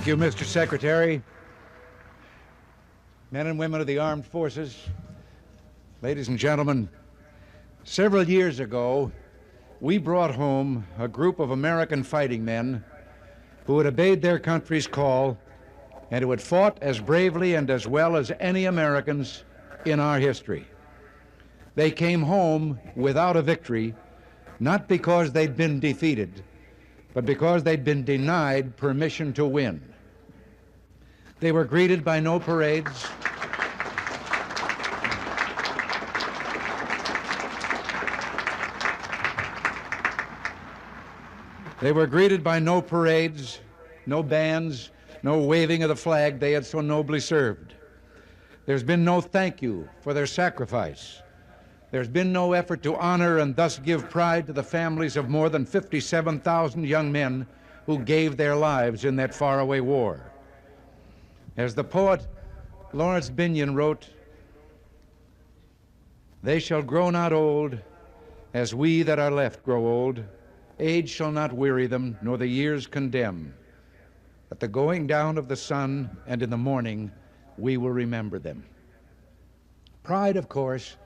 Thank you, Mr. Secretary. Men and women of the armed forces, ladies and gentlemen, several years ago, we brought home a group of American fighting men who had obeyed their country's call and who had fought as bravely and as well as any Americans in our history. They came home without a victory, not because they'd been defeated, but because they'd been denied permission to win. They were greeted by no parades. They were greeted by no parades, no bands, no waving of the flag they had so nobly served. There's been no thank you for their sacrifice. There's been no effort to honor and thus give pride to the families of more than 57,000 young men who gave their lives in that faraway war. As the poet Lawrence Binion wrote, "They shall grow not old as we that are left grow old. Age shall not weary them, nor the years condemn. At the going down of the sun and in the morning we will remember them." Pride, of course,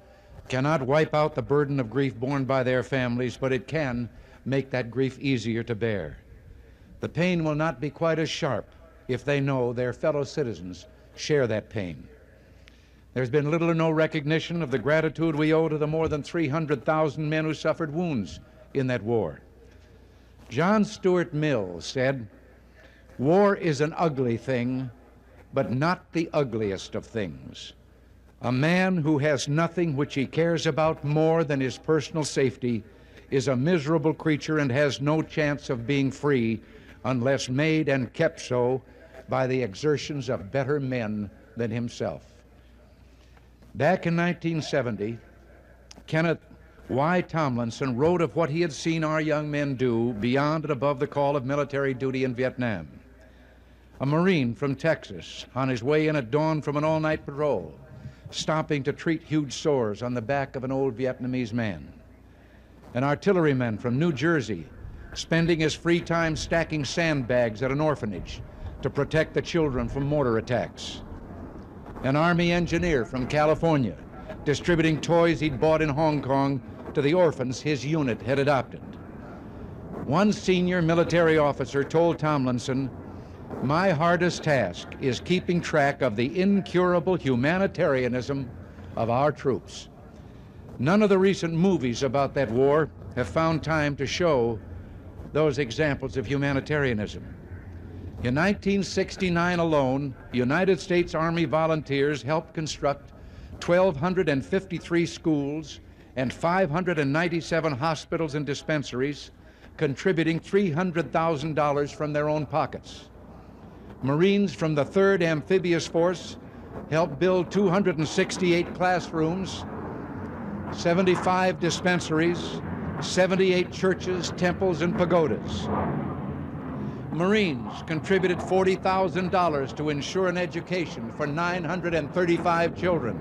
cannot wipe out the burden of grief borne by their families, but it can make that grief easier to bear. The pain will not be quite as sharp if they know their fellow citizens share that pain. There's been little or no recognition of the gratitude we owe to the more than 300,000 men who suffered wounds in that war. John Stuart Mill said, "War is an ugly thing, but not the ugliest of things. A man who has nothing which he cares about more than his personal safety is a miserable creature and has no chance of being free unless made and kept so by the exertions of better men than himself." Back in 1970, Kenneth Y. Tomlinson wrote of what he had seen our young men do beyond and above the call of military duty in Vietnam. A Marine from Texas, on his way in at dawn from an all-night patrol, stopping to treat huge sores on the back of an old Vietnamese man. An artilleryman from New Jersey, spending his free time stacking sandbags at an orphanage to protect the children from mortar attacks. An Army engineer from California, distributing toys he'd bought in Hong Kong to the orphans his unit had adopted. One senior military officer told Tomlinson, "My hardest task is keeping track of the incurable humanitarianism of our troops." None of the recent movies about that war have found time to show those examples of humanitarianism. In 1969 alone, United States Army volunteers helped construct 1,253 schools and 597 hospitals and dispensaries, contributing $300,000 from their own pockets. Marines from the 3rd Amphibious Force helped build 268 classrooms, 75 dispensaries, 78 churches, temples, and pagodas. Marines contributed $40,000 to ensure an education for 935 children.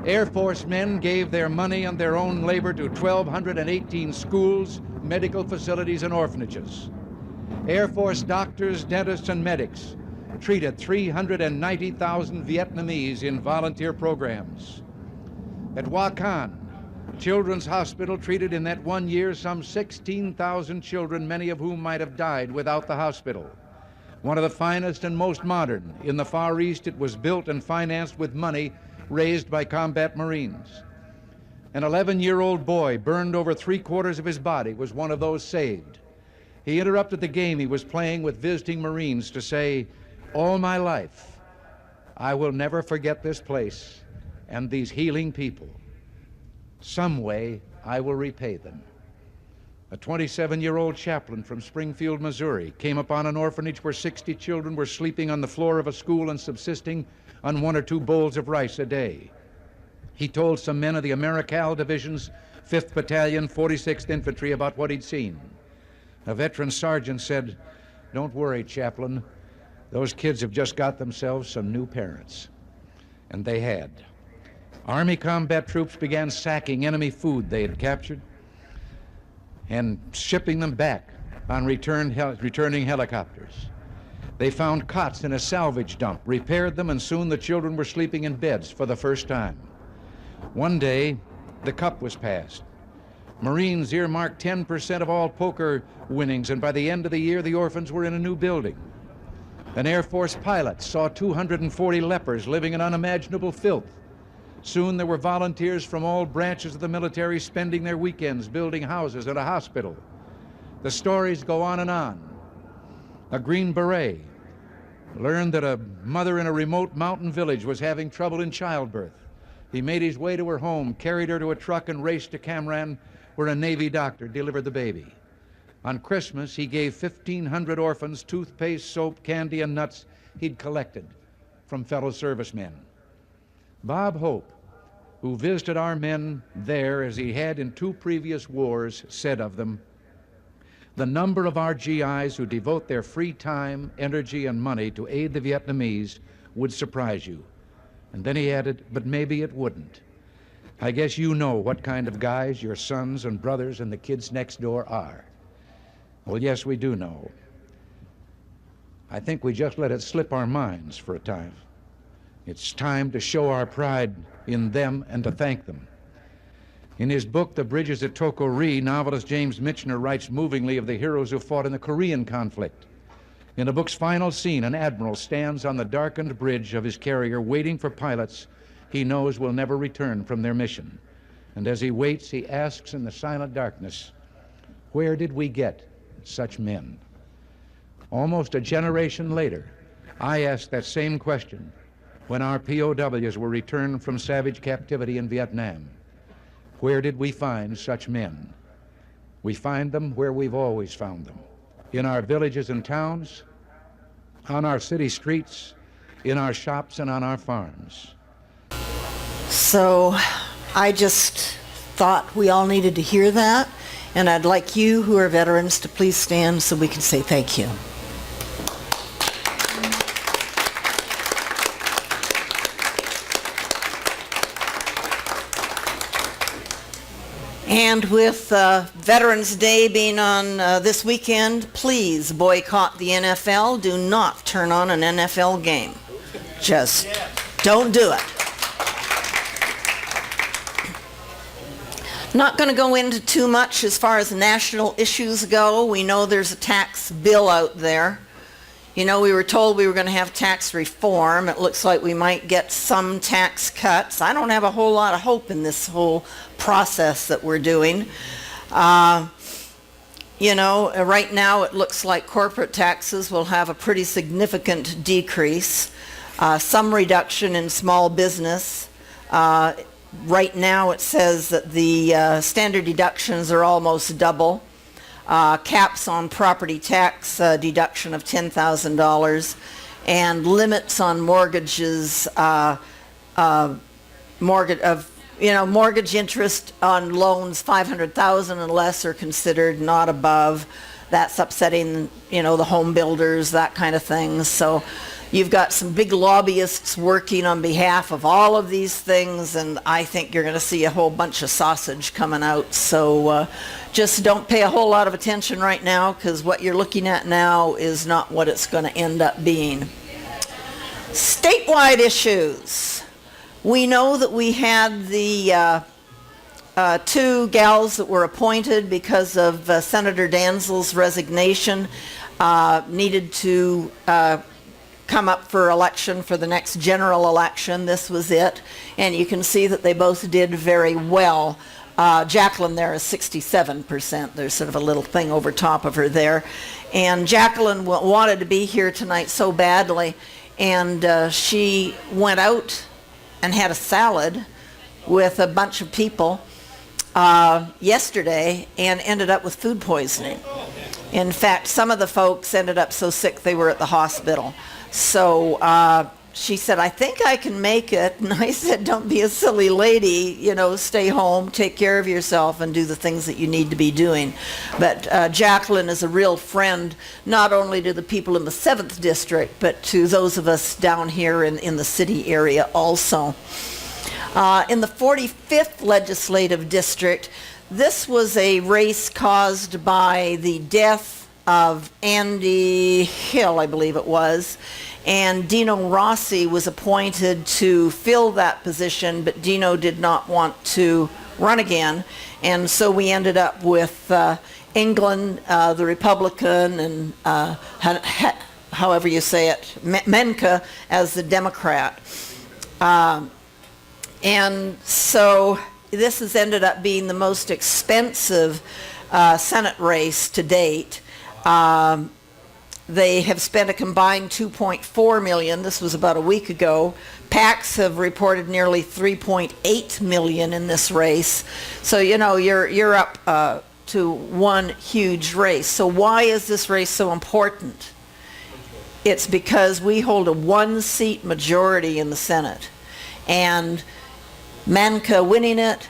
Air Force men gave their money and their own labor to 1,218 schools, medical facilities, and orphanages. Air Force doctors, dentists, and medics treated 390,000 Vietnamese in volunteer programs. At Wakan, Children's Hospital treated in that 1 year some 16,000 children, many of whom might have died without the hospital. One of the finest and most modern in the Far East, it was built and financed with money raised by combat Marines. An 11-year-old boy burned over 3/4 of his body was one of those saved. He interrupted the game he was playing with visiting Marines to say, "All my life, I will never forget this place and these healing people. Some way I will repay them." A 27-year-old chaplain from Springfield, Missouri, came upon an orphanage where 60 children were sleeping on the floor of a school and subsisting on 1 or 2 bowls of rice a day. He told some men of the Americal Division's 5th Battalion, 46th Infantry about what he'd seen. A veteran sergeant said, "Don't worry, chaplain. Those kids have just got themselves some new parents." And they had. Army combat troops began sacking enemy food they had captured and shipping them back on returning helicopters. They found cots in a salvage dump, repaired them, and soon the children were sleeping in beds for the first time. One day, the cup was passed. Marines earmarked 10% of all poker winnings, and by the end of the year, the orphans were in a new building. An Air Force pilot saw 240 lepers living in unimaginable filth. Soon there were volunteers from all branches of the military spending their weekends building houses and a hospital. The stories go on and on. A Green Beret learned that a mother in a remote mountain village was having trouble in childbirth. He made his way to her home, carried her to a truck, and raced to Camran, where a Navy doctor delivered the baby. On Christmas, he gave 1,500 orphans toothpaste, soap, candy, and nuts he'd collected from fellow servicemen. Bob Hope, who visited our men there as he had in 2 previous wars, said of them, "The number of our GIs who devote their free time, energy, and money to aid the Vietnamese would surprise you." And then he added, "But maybe it wouldn't. I guess you know what kind of guys your sons and brothers and the kids next door are." Well, yes, we do know. I think we just let it slip our minds for a time. It's time to show our pride in them and to thank them. In his book, The Bridges at Toko Ri, novelist James Michener writes movingly of the heroes who fought in the Korean conflict. In the book's final scene, an admiral stands on the darkened bridge of his carrier waiting for pilots he knows will never return from their mission. And as he waits, he asks in the silent darkness, "Where did we get such men?" Almost a generation later, I asked that same question when our POWs were returned from savage captivity in Vietnam. Where did we find such men? We find them where we've always found them, in our villages and towns, on our city streets, in our shops, and on our farms. So I just thought we all needed to hear that, and I'd like you who are veterans to please stand so we can say thank you. And with Veterans Day being on this weekend, please boycott the NFL. Do not turn on an NFL game. Just don't do it. Not going to go into too much as far as national issues go. We know there's a tax bill out there. You know, we were told we were going to have tax reform. It looks like we might get some tax cuts. I don't have a whole lot of hope in this whole process that we're doing. You know, right now it looks like corporate taxes will have a pretty significant decrease. Some reduction in small business. Right now it says that the standard deductions are almost double. Caps on property tax deduction of $10,000 and limits on mortgages, mortgage interest on loans $500,000 and less are considered, not above. That's upsetting, you know, the home builders, that kind of thing. So you've got some big lobbyists working on behalf of all of these things, and I think you're going to see a whole bunch of sausage coming out. So just don't pay a whole lot of attention right now, because what you're looking at now is not what it's going to end up being. Statewide issues. We know that we had the 2 gals that were appointed because of Senator Danzell's resignation, needed to come up for election for the next general election. This was it. And you can see that they both did very well. Jacqueline there is 67%. There's sort of a little thing over top of her there. And Jacqueline wanted to be here tonight so badly. And she went out and had a salad with a bunch of people yesterday and ended up with food poisoning. In fact, some of the folks ended up so sick they were at the hospital. So she said, "I think I can make it." And I said, "Don't be a silly lady, you know, stay home, take care of yourself, and do the things that you need to be doing." But Jacqueline is a real friend, not only to the people in the 7th District, but to those of us down here in the city area also. In the 45th Legislative District, this was a race caused by the death of Andy Hill, I believe it was, and Dino Rossi was appointed to fill that position, but Dino did not want to run again, and so we ended up with England, the Republican, and however you say it, Menka as the Democrat. And so this has ended up being the most expensive Senate race to date. They have spent a combined $2.4 million. This was about a week ago. PACs have reported nearly $3.8 million in this race. So, you know, you're up to one huge race. So why is this race so important? It's because we hold a one-seat majority in the Senate. And Manka winning it,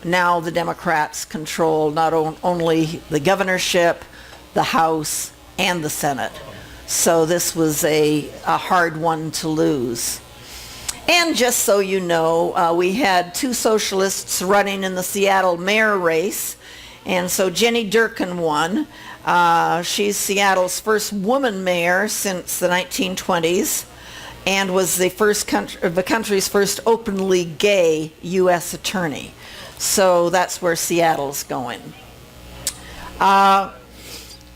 now the Democrats control not only the governorship, the House, and the Senate. So this was a hard one to lose. And just so you know, we had two socialists running in the Seattle mayor race. And so Jenny Durkin won. She's Seattle's first woman mayor since the 1920s and was the country's first openly gay U.S. attorney. So that's where Seattle's going.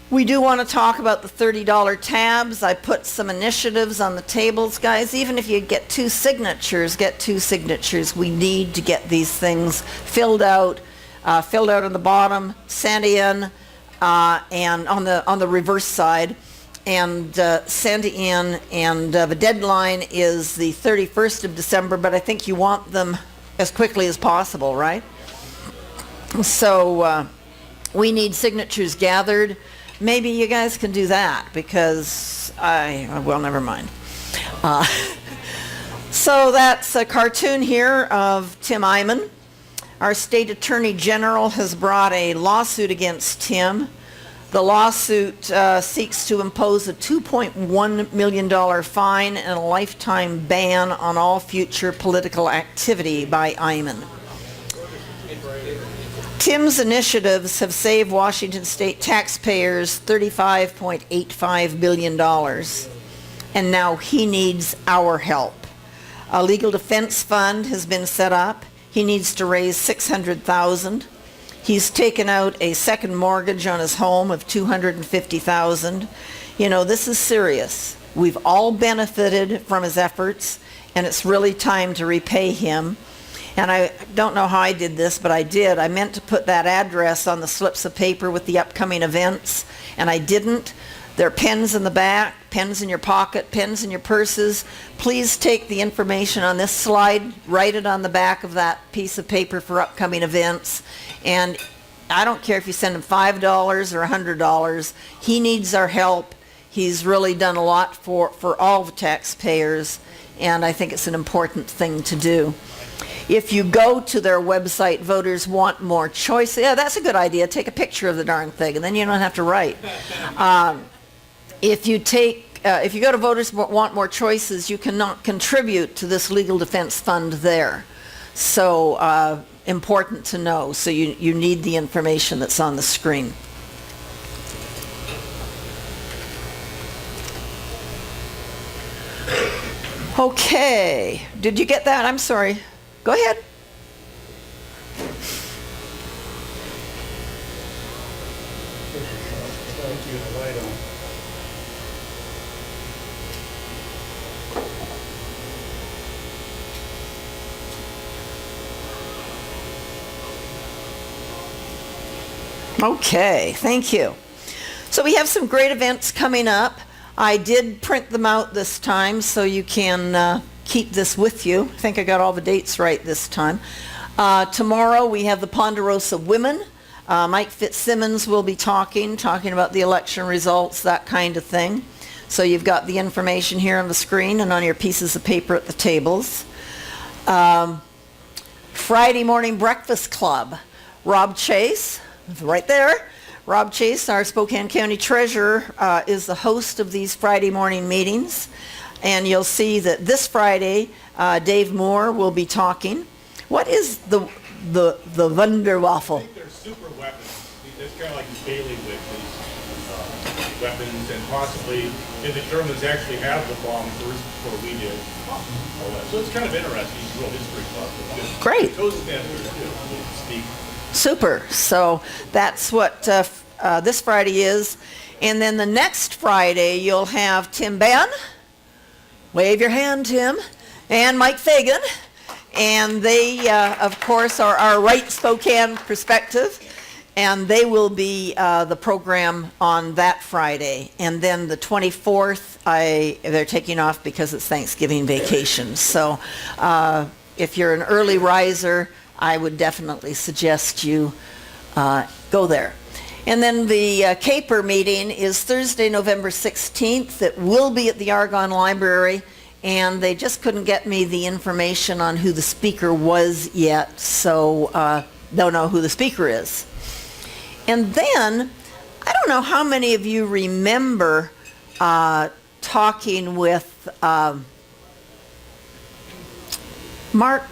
We do want to talk about the $30 tabs. I put some initiatives on the tables, guys. Even if you get two signatures, get two signatures. We need to get these things filled out on the bottom, sent in, and on the reverse side, and sent in. And the deadline is the 31st of December, but I think you want them as quickly as possible, right? So we need signatures gathered. Maybe you guys can do that because well, never mind. So that's a cartoon here of Tim Eyman. Our state attorney general has brought a lawsuit against Tim. The lawsuit seeks to impose a $2.1 million fine and a lifetime ban on all future political activity by Eyman. Tim's initiatives have saved Washington state taxpayers $35.85 billion, and now he needs our help. A legal defense fund has been set up. He needs to raise $600,000. He's taken out a second mortgage on his home of $250,000. You know, this is serious. We've all benefited from his efforts, and it's really time to repay him. And I don't know how I did this, but I did. I meant to put that address on the slips of paper with the upcoming events, and I didn't. There are pens in the back, pens in your pocket, pens in your purses. Please take the information on this slide, write it on the back of that piece of paper for upcoming events. And I don't care if you send him $5 or $100. He needs our help. He's really done a lot for all the taxpayers, and I think it's an important thing to do. If you go to their website, Voters Want More Choice, yeah, that's a good idea. Take a picture of the darn thing, and then you don't have to write. If you go to Voters Want More Choices, you cannot contribute to this legal defense fund there. So important to know. So you need the information that's on the screen. Okay. Did you get that? I'm sorry. Go ahead. Okay, thank you. So we have some great events coming up. I did print them out this time so you can keep this with you. I think I got all the dates right this time. Tomorrow we have the Ponderosa Women. Mike Fitzsimmons will be talking about the election results, that kind of thing. So you've got the information here on the screen and on your pieces of paper at the tables. Friday morning breakfast club. Rob Chase, right there. Rob Chase, our Spokane County Treasurer, is the host of these Friday morning meetings. And you'll see that this Friday, Dave Moore will be talking. What is the Wunderwaffle? I think they're super weapons. It's kind of like the Bailey whip. weapons, and possibly did the Germans actually have the bomb first before we did? So it's kind of interesting, it's a real history club. Great. Toastmasters do speak. Super. So that's what this Friday is. And then the next Friday, you'll have Tim Ben. Wave your hand, Tim. And Mike Fagan. And they, of course, are our Right Spokane perspective. And they will be the program on that Friday. And then the 24th, they're taking off because it's Thanksgiving vacation. So if you're an early riser, I would definitely suggest you go there. And then the COPe meeting is Thursday, November 16th. It will be at the Argonne Library. And they just couldn't get me the information on who the speaker was yet, so don't know who the speaker is. And then, I don't know how many of you remember talking with Mark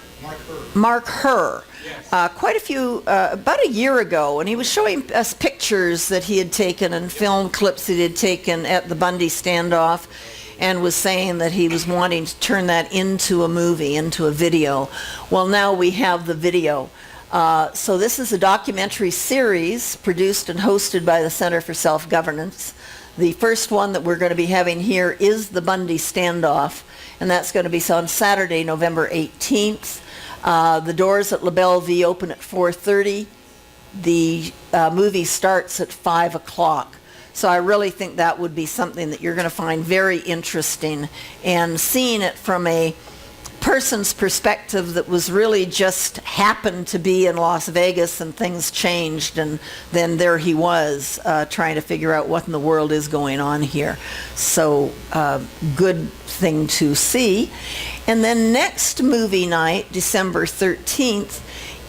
Herr. Yes. Quite a few, about a year ago, and he was showing us pictures that he had taken and film clips that he had taken at the Bundy standoff, and was saying that he was wanting to turn that into a movie, into a video. Well, now we have the video. So this is a documentary series produced and hosted by the Center for Self-Governance. The first one that we're going to be having here is the Bundy standoff, and that's going to be on Saturday, November 18th. The doors at LaBelle V open at 4:30. The movie starts at 5 o'clock. So I really think that would be something that you're going to find very interesting, and seeing it from a person's perspective that was really just happened to be in Las Vegas and things changed, and then there he was trying to figure out what in the world is going on here. So good thing to see. And then next movie night, December 13th,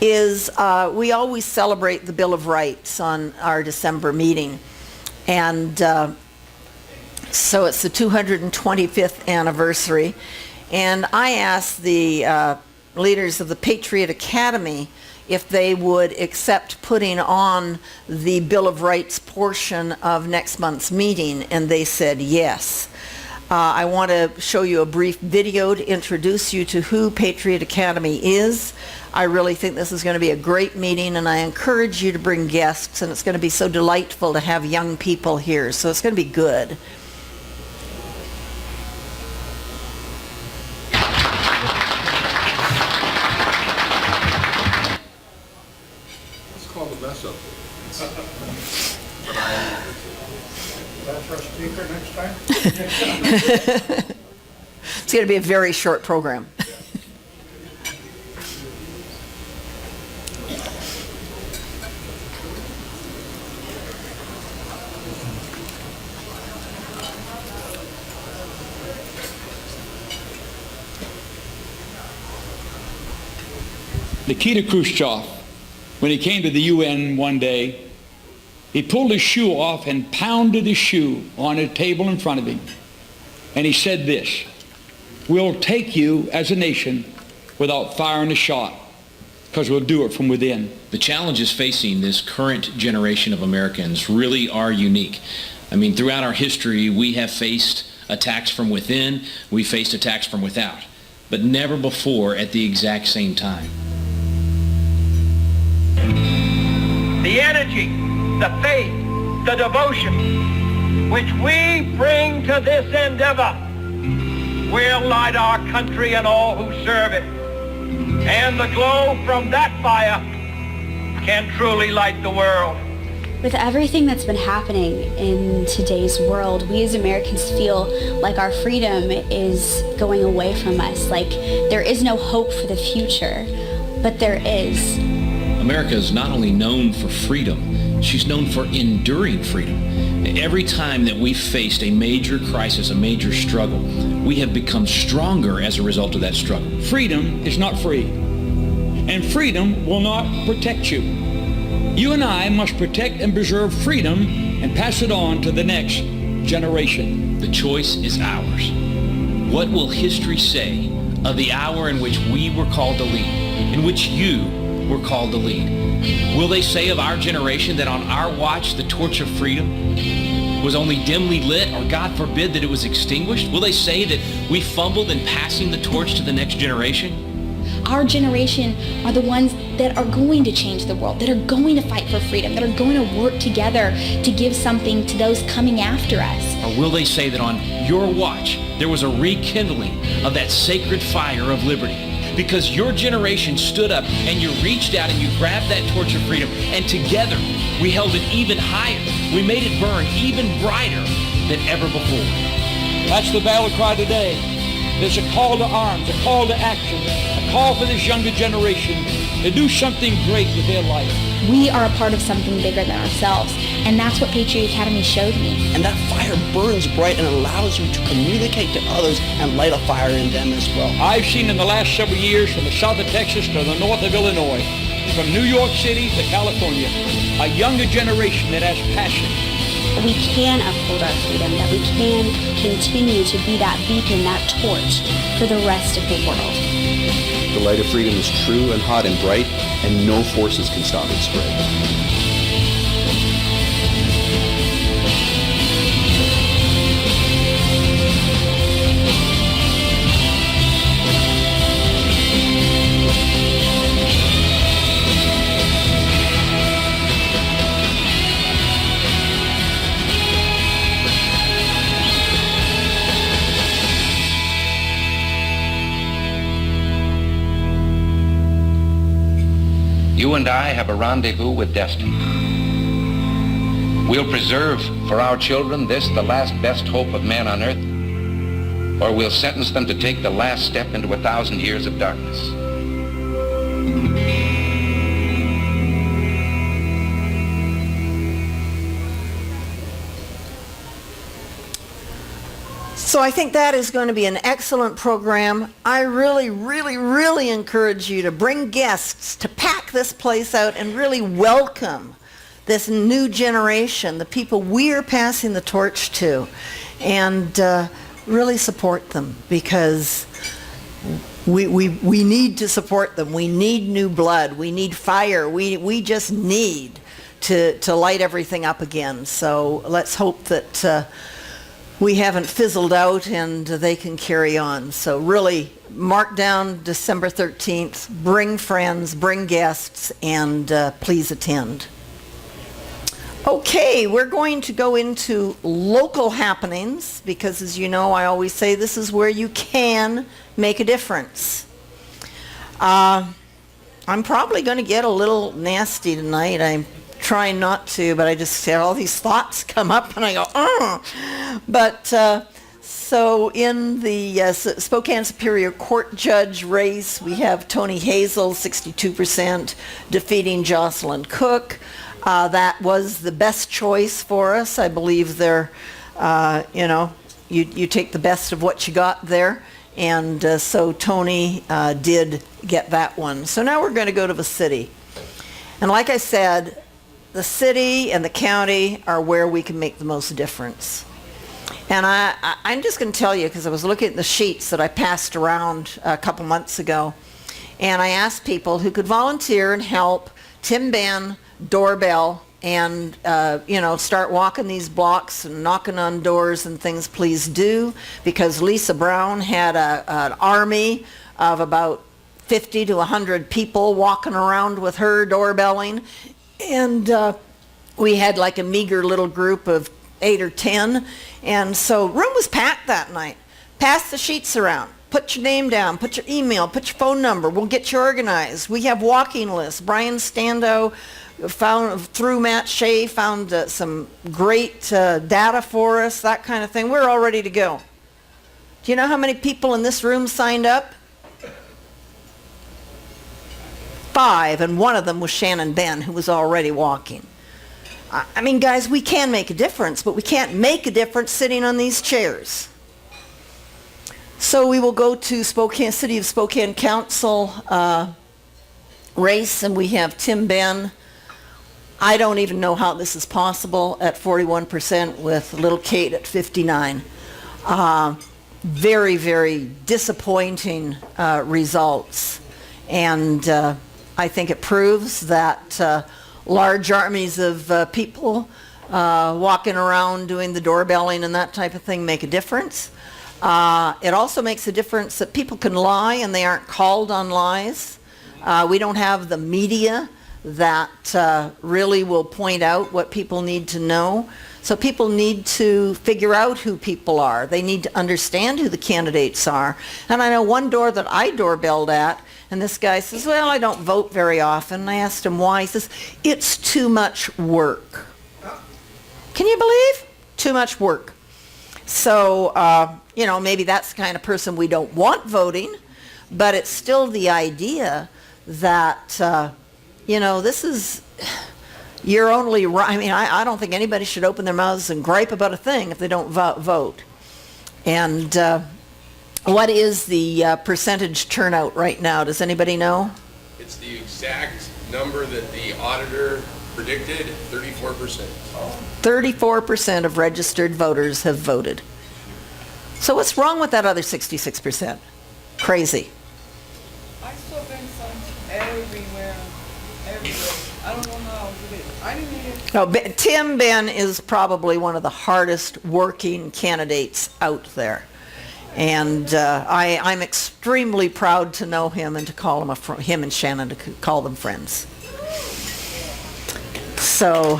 is we always celebrate the Bill of Rights on our December meeting. And so it's the 225th anniversary. And I asked the leaders of the Patriot Academy if they would accept putting on the Bill of Rights portion of next month's meeting, and they said yes. I want to show you a brief video to introduce you to who Patriot Academy is. I really think this is going to be a great meeting, and I encourage you to bring guests, and it's going to be so delightful to have young people here, so it's going to be good. It's called a mess up. That's our speaker next time? It's going to be a very short program. Nikita Khrushchev, when he came to the UN one day, he pulled his shoe off and pounded his shoe on a table in front of him. And he said this: "We'll take you as a nation without firing a shot, because we'll do it from within." The challenges facing this current generation of Americans really are unique. I mean, throughout our history, we have faced attacks from within, we faced attacks from without, but never before at the exact same time. The energy, the faith, the devotion which we bring to this endeavor will light our country and all who serve it. And the glow from that fire can truly light the world. With everything that's been happening in today's world, we as Americans feel like our freedom is going away from us, like there is no hope for the future, but there is. America is not only known for freedom, she's known for enduring freedom. Every time that we've faced a major crisis, a major struggle, we have become stronger as a result of that struggle. Freedom is not free, and freedom will not protect you. You and I must protect and preserve freedom and pass it on to the next generation. The choice is ours. What will history say of the hour in which we were called to lead, in which you were called to lead? Will they say of our generation that on our watch the torch of freedom was only dimly lit, or God forbid that it was extinguished? Will they say that we fumbled in passing the torch to the next generation? Our generation are the ones that are going to change the world, that are going to fight for freedom, that are going to work together to give something to those coming after us. Or will they say that on your watch there was a rekindling of that sacred fire of liberty? Because your generation stood up and you reached out and you grabbed that torch of freedom, and together we held it even higher. We made it burn even brighter than ever before. That's the battle cry today. There's a call to arms, a call to action, a call for this younger generation to do something great with their life. We are a part of something bigger than ourselves, and that's what Patriot Academy showed me. And that fire burns bright and allows you to communicate to others and light a fire in them as well. I've seen in the last several years, from the south of Texas to the north of Illinois, from New York City to California, a younger generation that has passion. We can uphold our freedom, that we can continue to be that beacon, that torch for the rest of the world. The light of freedom is true and hot and bright, and no forces can stop its spread. You and I have a rendezvous with destiny. We'll preserve for our children this, the last best hope of man on earth, or we'll sentence them to take the last step into 1,000 years of darkness. So I think that is going to be an excellent program. I really, really, really encourage you to bring guests to pack this place out and really welcome this new generation, the people we're passing the torch to, and really support them, because we need to support them. We need new blood. We need fire. We just need to light everything up again. So let's hope that we haven't fizzled out and they can carry on. So really mark down December 13th, bring friends, bring guests, and please attend. Okay, we're going to go into local happenings, because as you know, I always say this is where you can make a difference. I'm probably going to get a little nasty tonight. I'm trying not to, but I just had all these thoughts come up and I go, oh. But so in the Spokane Superior Court judge race, we have Tony Hazel, 62%, defeating Jocelyn Cook. That was the best choice for us. I believe they're, you take the best of what you got there. And so Tony did get that one. So now we're going to go to the city. And like I said, the city and the county are where we can make the most difference. And I'm just going to tell you, because I was looking at the sheets that I passed around a couple months ago, and I asked people who could volunteer and help Tim Ben, doorbell, and start walking these blocks and knocking on doors and things. Please do, because Lisa Brown had an army of about 50 to 100 people walking around with her doorbelling. And we had like a meager little group of 8 or 10. And so room was packed that night. Pass the sheets around. Put your name down. Put your email. Put your phone number. We'll get you organized. We have walking lists. Brian Stando found, through Matt Shea, found some great data for us, that kind of thing. We're all ready to go. Do you know how many people in this room signed up? 5, and one of them was Shannon Ben, who was already walking. I mean, guys, we can make a difference, but we can't make a difference sitting on these chairs. So we will go to Spokane, City of Spokane Council race, and we have Tim Ben. I don't even know how this is possible at 41% with little Kate at 59. Very, very disappointing results. And I think it proves that large armies of people walking around doing the doorbelling and that type of thing make a difference. It also makes a difference that people can lie and they aren't called on lies. We don't have the media that really will point out what people need to know. So people need to figure out who people are. They need to understand who the candidates are. And I know one door that I doorbelled at, and this guy says, well, I don't vote very often. And I asked him why. He says, it's too much work. Can you believe? Too much work. So, maybe that's the kind of person we don't want voting, but it's still the idea that, this is your only right. I mean, I don't think anybody should open their mouths and gripe about a thing if they don't vote. And what is the percentage turnout right now? Does anybody know? It's the exact number that the auditor predicted, 34%. 34% of registered voters have voted. So what's wrong with that other 66%? Crazy. I saw Ben signs everywhere. I don't know how to do it. I didn't even... Tim Ben is probably one of the hardest working candidates out there. And I'm extremely proud to know him and to call him him and Shannon to call them friends. So,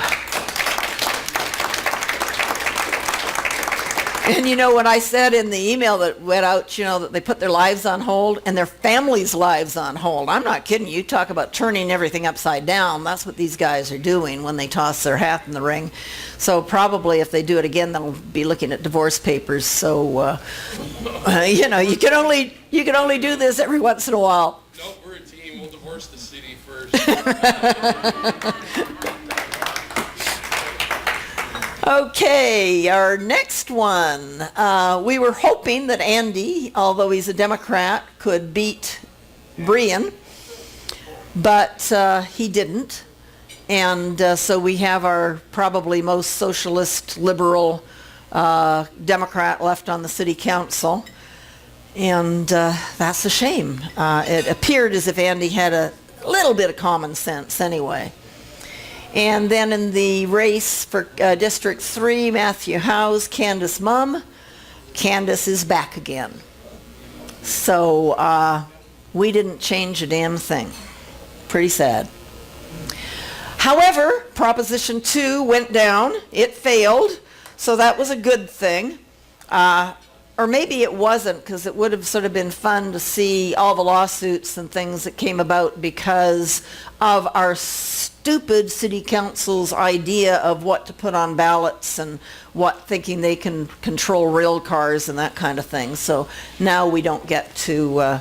and when I said in the email that went out, that they put their lives on hold and their families' lives on hold. I'm not kidding you. Talk about turning everything upside down. That's what these guys are doing when they toss their hat in the ring. So probably if they do it again, they'll be looking at divorce papers. So, you can only do this every once in a while. Nope, we're a team. We'll divorce the city first. Okay, our next one. We were hoping that Andy, although he's a Democrat, could beat Brian, but he didn't. And so we have our probably most socialist, liberal Democrat left on the city council. And that's a shame. It appeared as if Andy had a little bit of common sense anyway. And then in the race for District 3, Matthew Howes, Candace Mumm. Candace is back again. So we didn't change a damn thing. Pretty sad. However, Proposition 2 went down. It failed. So that was a good thing. Or maybe it wasn't, because it would have sort of been fun to see all the lawsuits and things that came about because of our stupid city council's idea of what to put on ballots and thinking they can control rail cars and that kind of thing. So now we don't get to,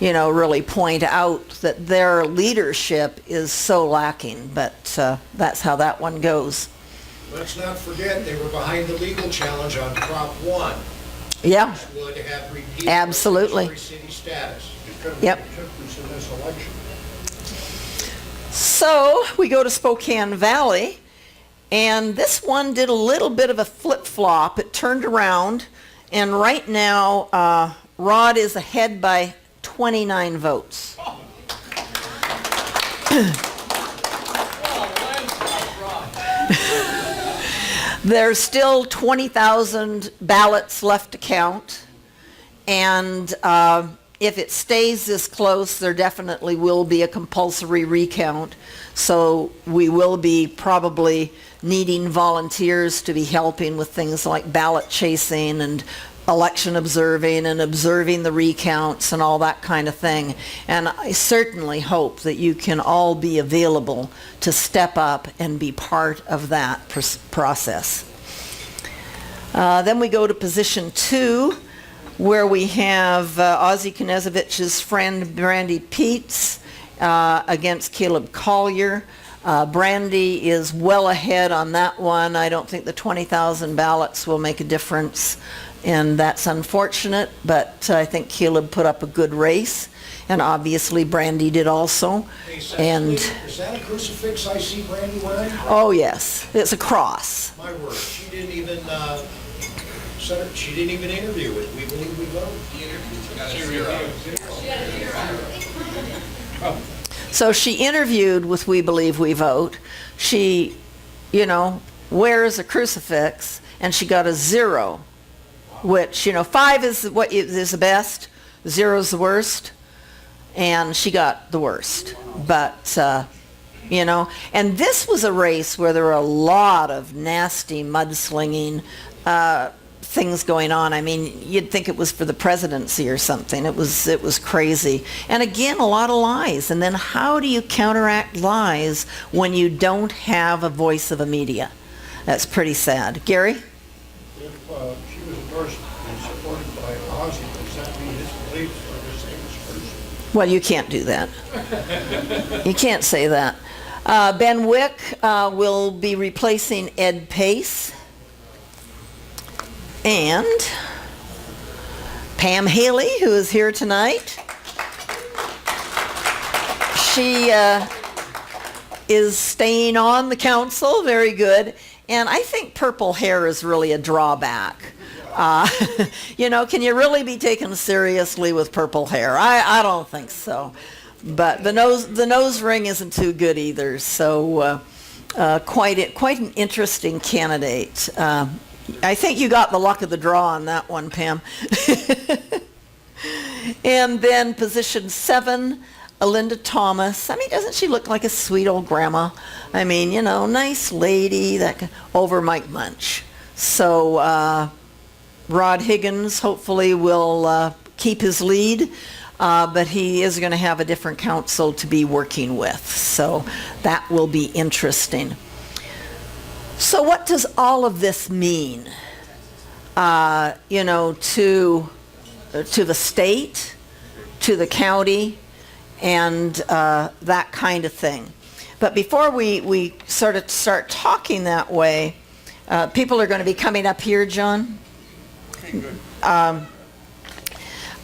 really point out that their leadership is so lacking. But that's how that one goes. Let's not forget they were behind the legal challenge on Prop 1. Yeah. Which would have repealed absolutely. City status. Yep. In this election. So we go to Spokane Valley, and this one did a little bit of a flip-flop. It turned around, and right now Rod is ahead by 29 votes. There's still 20,000 ballots left to count, and if it stays this close, there definitely will be a compulsory recount. So we will be probably needing volunteers to be helping with things like ballot chasing and election observing and observing the recounts and all that kind of thing. And I certainly hope that you can all be available to step up and be part of that process. Then we go to position 2, where we have Ozzie Knezevich's friend Brandy Peets against Caleb Collier. Brandy is well ahead on that one. I don't think the 20,000 ballots will make a difference, and that's unfortunate, but I think Caleb put up a good race, and obviously Brandy did also. Hey, and is that a crucifix I see Brandy wearing? Oh yes, it's a cross. My word, she didn't even interview with We Believe We Vote. So she interviewed with We Believe We Vote. She, wears a crucifix, and she got a 0, which, 5 is what is the best, 0 is the worst, and she got the worst. But, and this was a race where there were a lot of nasty mudslinging things going on. I mean, you'd think it was for the presidency or something. It was crazy. And again, a lot of lies. And then how do you counteract lies when you don't have a voice of a media? That's pretty sad. Gary? If she was endorsed and supported by Ozzy, does that mean his beliefs are the same as hers? Well, you can't do that. You can't say that. Ben Wick will be replacing Ed Pace. And Pam Haley, who is here tonight. She is staying on the council. Very good. And I think purple hair is really a drawback. Can you really be taken seriously with purple hair? I don't think so. But the nose ring isn't too good either. So quite an interesting candidate. I think you got the luck of the draw on that one, Pam. And then position 7, Linda Thomas. I mean, doesn't she look like a sweet old grandma? I mean, nice lady over Mike Munch. So Rod Higgins hopefully will keep his lead, but he is going to have a different council to be working with. So that will be interesting. So what does all of this mean, to the state, to the county, and that kind of thing? But before we sort of start talking that way, people are going to be coming up here, John. Okay, good.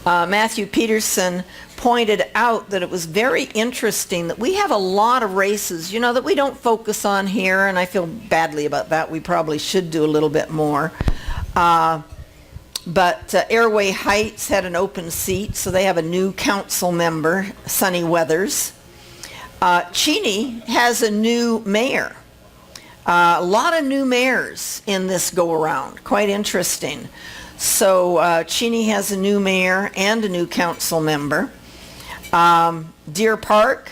Matthew Peterson pointed out that it was very interesting that we have a lot of races, that we don't focus on here, and I feel badly about that. We probably should do a little bit more. But Airway Heights had an open seat, so they have a new council member, Sonny Weathers. Cheney has a new mayor. A lot of new mayors in this go-around. Quite interesting. So Cheney has a new mayor and a new council member. Deer Park,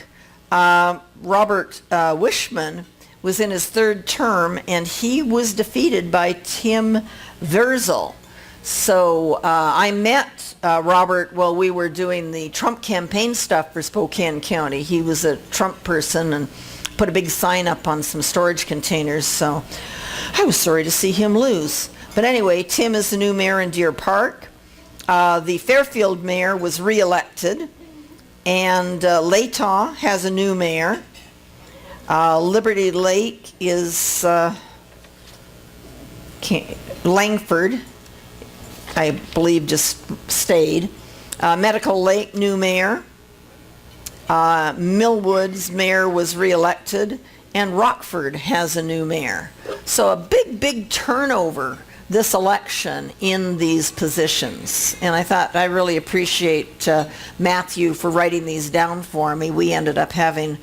Robert Wishman was in his 3rd term, and he was defeated by Tim Verzel. So I met Robert while we were doing the Trump campaign stuff for Spokane County. He was a Trump person and put a big sign up on some storage containers, so I was sorry to see him lose. But anyway, Tim is the new mayor in Deer Park. The Fairfield mayor was re-elected. And Latah has a new mayor. Liberty Lake is Langford, I believe, just stayed. Medical Lake, new mayor. Millwood's mayor was reelected. And Rockford has a new mayor. So a big turnover this election in these positions. And I thought I really appreciate Matthew for writing these down for me. We ended up having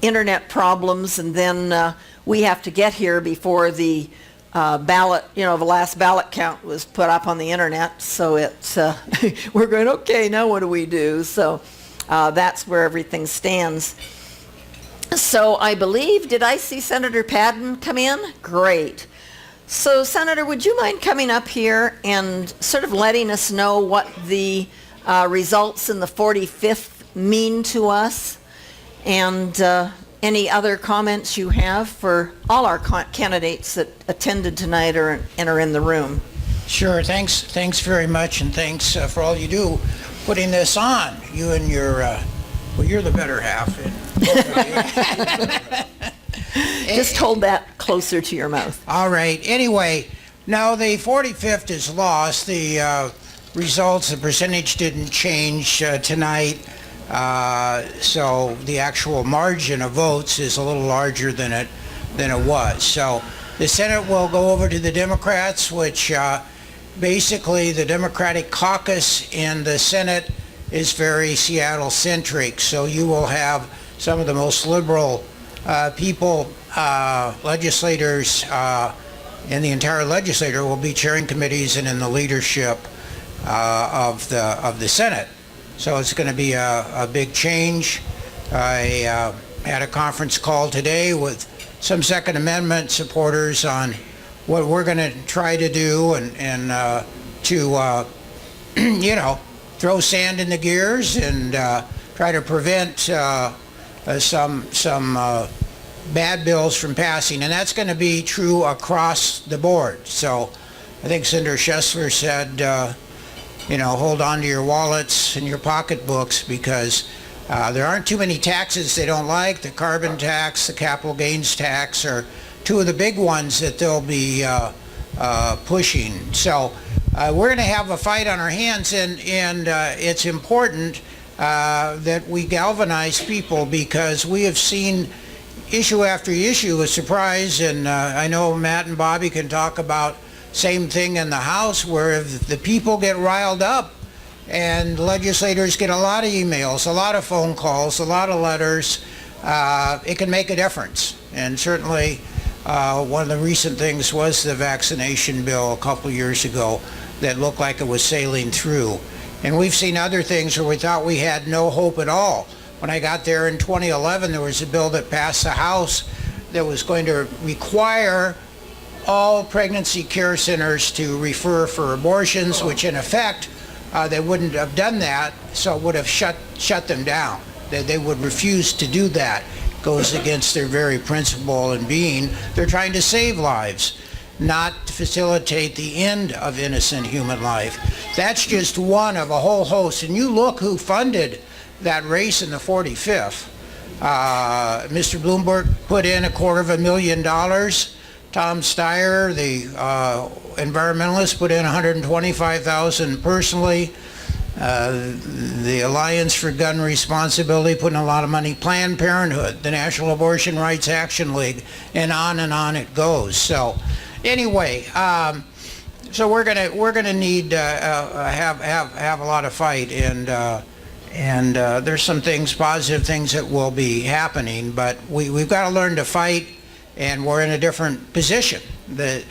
internet problems, and then we have to get here before the ballot, the last ballot count was put up on the internet. So it's, we're going, okay, now what do we do? So that's where everything stands. So I believe, did I see Senator Padden come in? Great. So, Senator, would you mind coming up here and sort of letting us know what the results in the 45th mean to us, and any other comments you have for all our candidates that attended tonight and are in the room? Sure. Thanks very much, and thanks for all you do putting this on. You and your, well, you're the better half. Just hold that closer to your mouth. All right. Anyway, now the 45th is lost. The results, the percentage didn't change tonight. So the actual margin of votes is a little larger than it was. So the Senate will go over to the Democrats, which basically the Democratic caucus in the Senate is very Seattle-centric. So you will have some of the most liberal people, legislators, and the entire legislature will be chairing committees and in the leadership of the Senate. So it's going to be a big change. I had a conference call today with some Second Amendment supporters on what we're going to try to do and to you know, throw sand in the gears and try to prevent some bad bills from passing, and that's going to be true across the board. So I think Senator Schessler said, you know, hold on to your wallets and your pocketbooks, because there aren't too many taxes they don't like. The carbon tax, the capital gains tax are two of the big ones that they'll be pushing. So we're going to have a fight on our hands, and it's important that we galvanize people, because we have seen issue after issue with surprise, and I know Matt and Bobby can talk about same thing in the House, where if the people get riled up and legislators get a lot of emails, a lot of phone calls, a lot of letters, it can make a difference. And certainly one of the recent things was the vaccination bill a couple years ago that looked like it was sailing through. And we've seen other things where we thought we had no hope at all. When I got there in 2011, there was a bill that passed the House that was going to require all pregnancy care centers to refer for abortions, which in effect, they wouldn't have done that, so it would have shut them down. They would refuse to do that. It goes against their very principle and being. They're trying to save lives, not to facilitate the end of innocent human life. That's just one of a whole host. And you look who funded that race in the 45th. Mr. Bloomberg put in $250,000. Tom Steyer, the environmentalist, put in $125,000 personally. The Alliance for Gun Responsibility put in a lot of money. Planned Parenthood, the National Abortion Rights Action League, and on it goes. So anyway, so we're gonna need to have a lot of fight, and there's some things, positive things that will be happening, but we've got to learn to fight, and we're in a different position. Bobby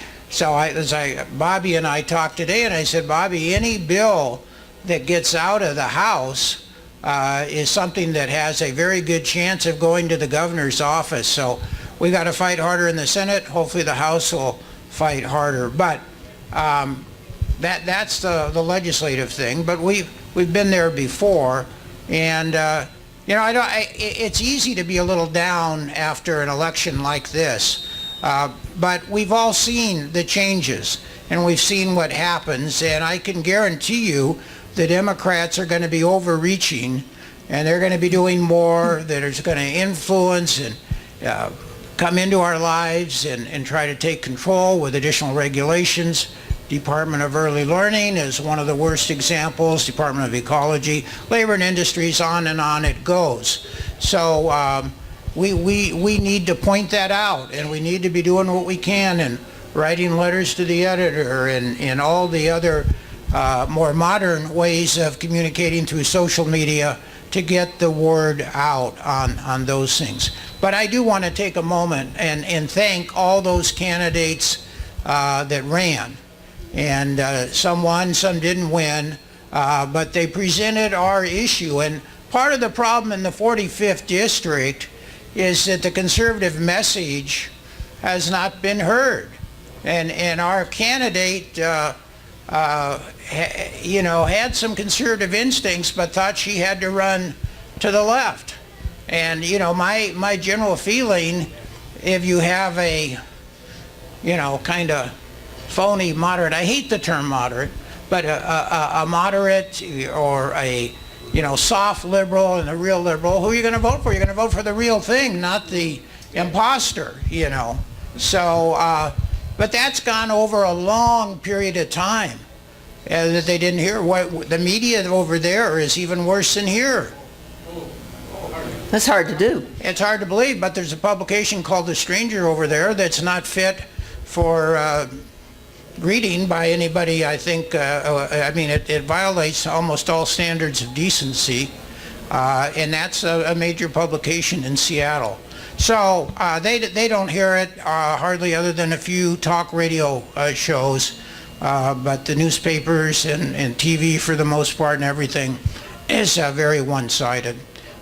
and I talked today, and I said, Bobby, any bill that gets out of the House is something that has a very good chance of going to the governor's office. So we got to fight harder in the Senate. Hopefully the House will fight harder. But that's the legislative thing. But we've been there before, and you know, it's easy to be a little down after an election like this, but we've all seen the changes, and we've seen what happens, and I can guarantee you the Democrats are going to be overreaching, and they're going to be doing more that is going to influence and come into our lives and try to take control with additional regulations. Department of Early Learning is one of the worst examples, Department of Ecology, Labor and Industries, on it goes. So we need to point that out, and we need to be doing what we can and writing letters to the editor and all the other more modern ways of communicating through social media to get the word out on those things. But I do want to take a moment and thank all those candidates that ran. And some won, some didn't win, but they presented our issue. And part of the problem in the 45th district is that the conservative message has not been heard. And our candidate, you know, had some conservative instincts, but thought she had to run to the left. And, you know, my general feeling, if you have a, you know, kind of phony moderate, I hate the term moderate, but a moderate or a, you know, soft liberal and a real liberal, who are you going to vote for? You're going to vote for the real thing, not the imposter, you know. So, but that's gone over a long period of time that they didn't hear. What the media over there is even worse than here. That's hard to do. It's hard to believe, but there's a publication called The Stranger over there that's not fit for reading by anybody, I think. I mean, it violates almost all standards of decency, and that's a major publication in Seattle. So they don't hear it hardly, other than a few talk radio shows. But the newspapers and TV, for the most part, and everything is very one-sided.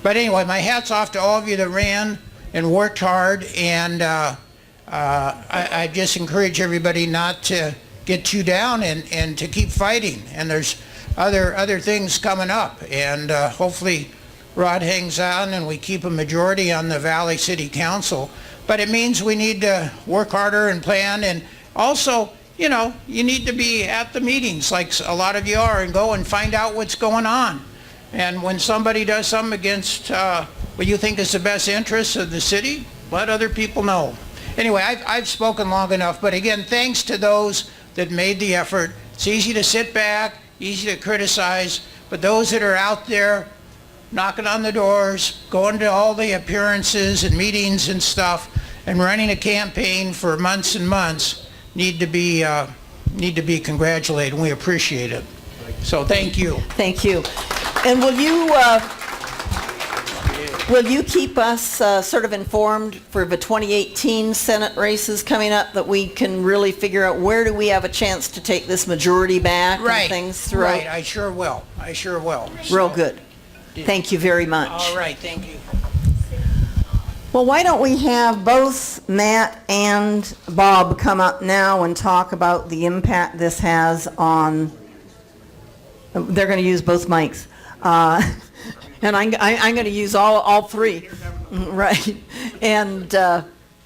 But anyway, my hat's off to all of you that ran and worked hard, and I just encourage everybody not to get too down and to keep fighting. And there's other things coming up, and hopefully Rod hangs on and we keep a majority on the Valley City Council. But it means we need to work harder and plan, and also, you know, you need to be at the meetings like a lot of you are and go and find out what's going on. And when somebody does something against what you think is the best interests of the city, let other people know. Anyway, I've spoken long enough, but again, thanks to those that made the effort. It's easy to sit back, easy to criticize, but those that are out there knocking on the doors, going to all the appearances and meetings and stuff, and running a campaign for months and months need to be congratulated, and we appreciate it. So thank you. Thank you. And will you keep us sort of informed for the 2018 Senate races coming up, that we can really figure out where do we have a chance to take this majority back and things throughout? Right, I sure will. Real good. Thank you very much. All right, thank you. Well, why don't we have both Matt and Bob come up now and talk about the impact this has on, they're going to use both mics. And I'm going to use all three. Right. And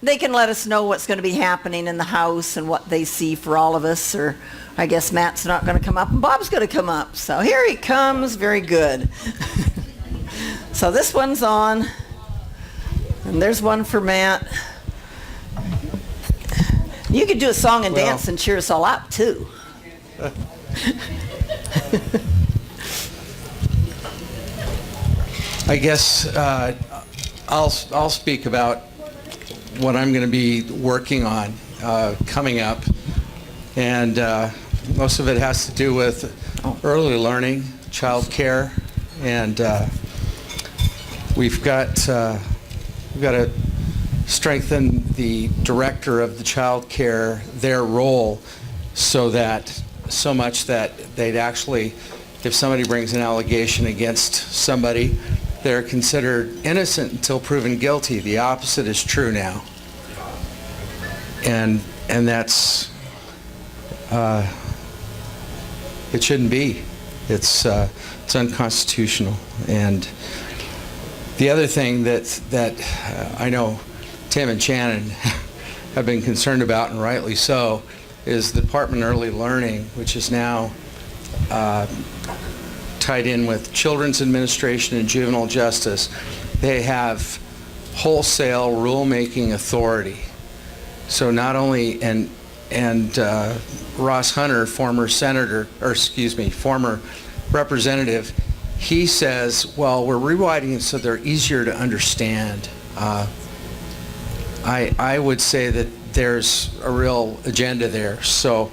they can let us know what's going to be happening in the House and what they see for all of us. Or I guess Matt's not going to come up and Bob's going to come up. So here he comes. Very good. So this one's on. And there's one for Matt. You could do a song and dance and cheer us all up, too. I guess I'll speak about what I'm going to be working on coming up. And most of it has to do with early learning, child care, and we've got to strengthen the director of the child care, their role, so much that they'd actually, if somebody brings an allegation against somebody, they're considered innocent until proven guilty. The opposite is true now, and that's it shouldn't be. It's unconstitutional. And the other thing that I know Tim and Shannon have been concerned about, and rightly so, is the Department of Early Learning, which is now tied in with Children's Administration and Juvenile Justice. They have wholesale rulemaking authority. So not only, and Ross Hunter, former representative, he says, well, we're rewriting it so they're easier to understand. I would say that there's a real agenda there. So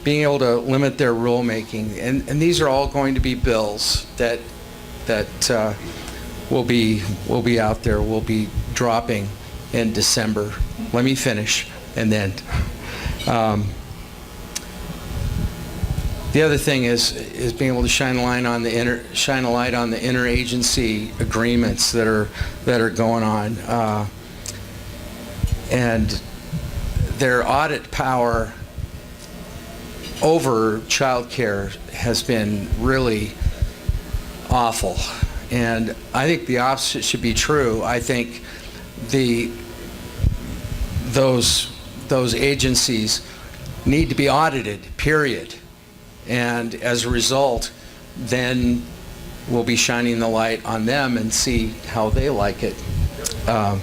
being able to limit their rulemaking, and these are all going to be bills that will be out there, will be dropping in December. Let me finish, and then the other thing is being able to shine a light on the interagency agreements that are going on, and their audit power over child care has been really awful. And I think the opposite should be true. I think those agencies need to be audited, period. And as a result, then we'll be shining the light on them and see how they like it. And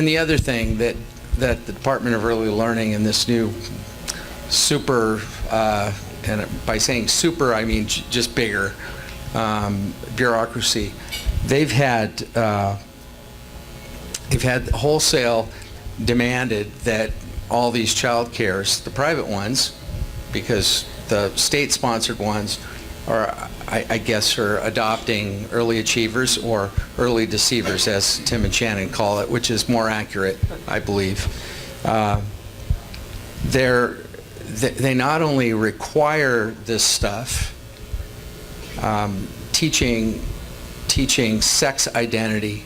the other thing that the Department of Early Learning and this new super, and by saying super I mean just bigger, bureaucracy, they've had wholesale demanded that all these child cares, the private ones, because the state-sponsored ones I guess, are adopting early achievers or early deceivers, as Tim and Shannon call it, which is more accurate, I believe. They not only require this stuff, teaching sex identity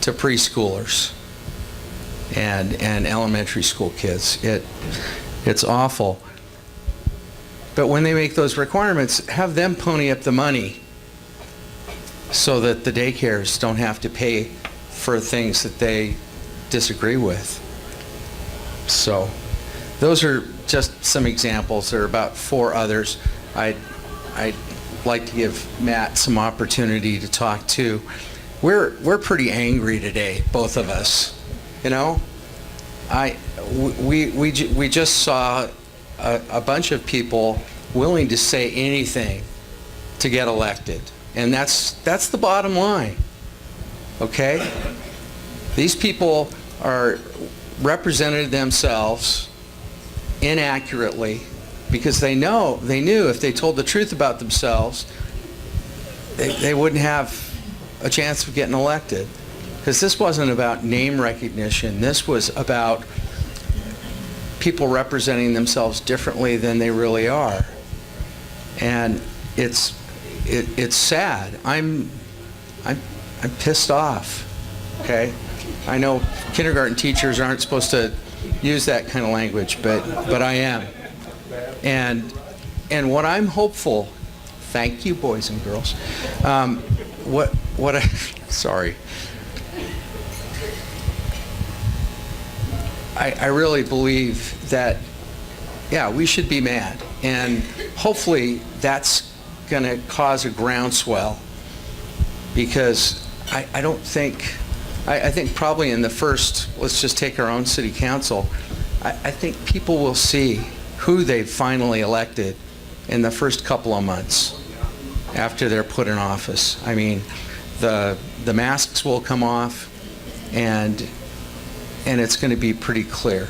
to preschoolers and elementary school kids. It's awful. But when they make those requirements, have them pony up the money so that the daycares don't have to pay for things that they disagree with. So those are just some examples. There are about 4 others. I'd like to give Matt some opportunity to talk too. We're pretty angry today, both of us. You know, we just saw a bunch of people willing to say anything to get elected, and that's the bottom line. Okay, these people are represented themselves inaccurately because they knew if they told the truth about themselves, they wouldn't have a chance of getting elected. Because this wasn't about name recognition. This was about people representing themselves differently than they really are. And it's sad. I'm pissed off. Okay? I know kindergarten teachers aren't supposed to use that kind of language, but I am. And what I'm hopeful, thank you, boys and girls. Sorry. I really believe that, yeah, we should be mad. And hopefully that's going to cause a groundswell, because I don't think, I think probably in the first, let's just take our own city council, I think people will see who they've finally elected in the first couple of months after they're put in office. I mean, the masks will come off, and it's going to be pretty clear.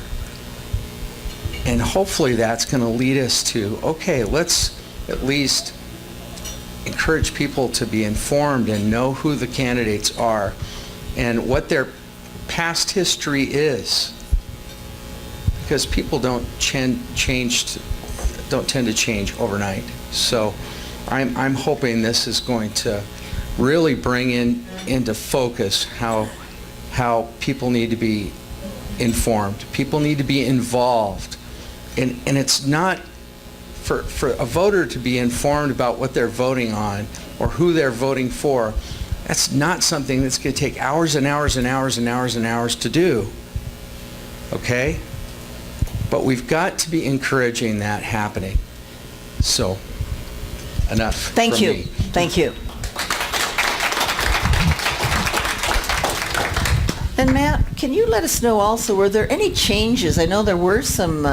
And hopefully that's going to lead us to, okay, let's at least encourage people to be informed and know who the candidates are and what their past history is. Because people don't tend to change overnight. So I'm hoping this is going to really bring into focus how people need to be informed. People need to be involved. And it's not for a voter to be informed about what they're voting on or who they're voting for. That's not something that's going to take hours and hours and hours and hours and hours to do. Okay? But we've got to be encouraging that happening. So, enough. Thank you. Me. Thank you. And Matt, can you let us know also, were there any changes? I know there were some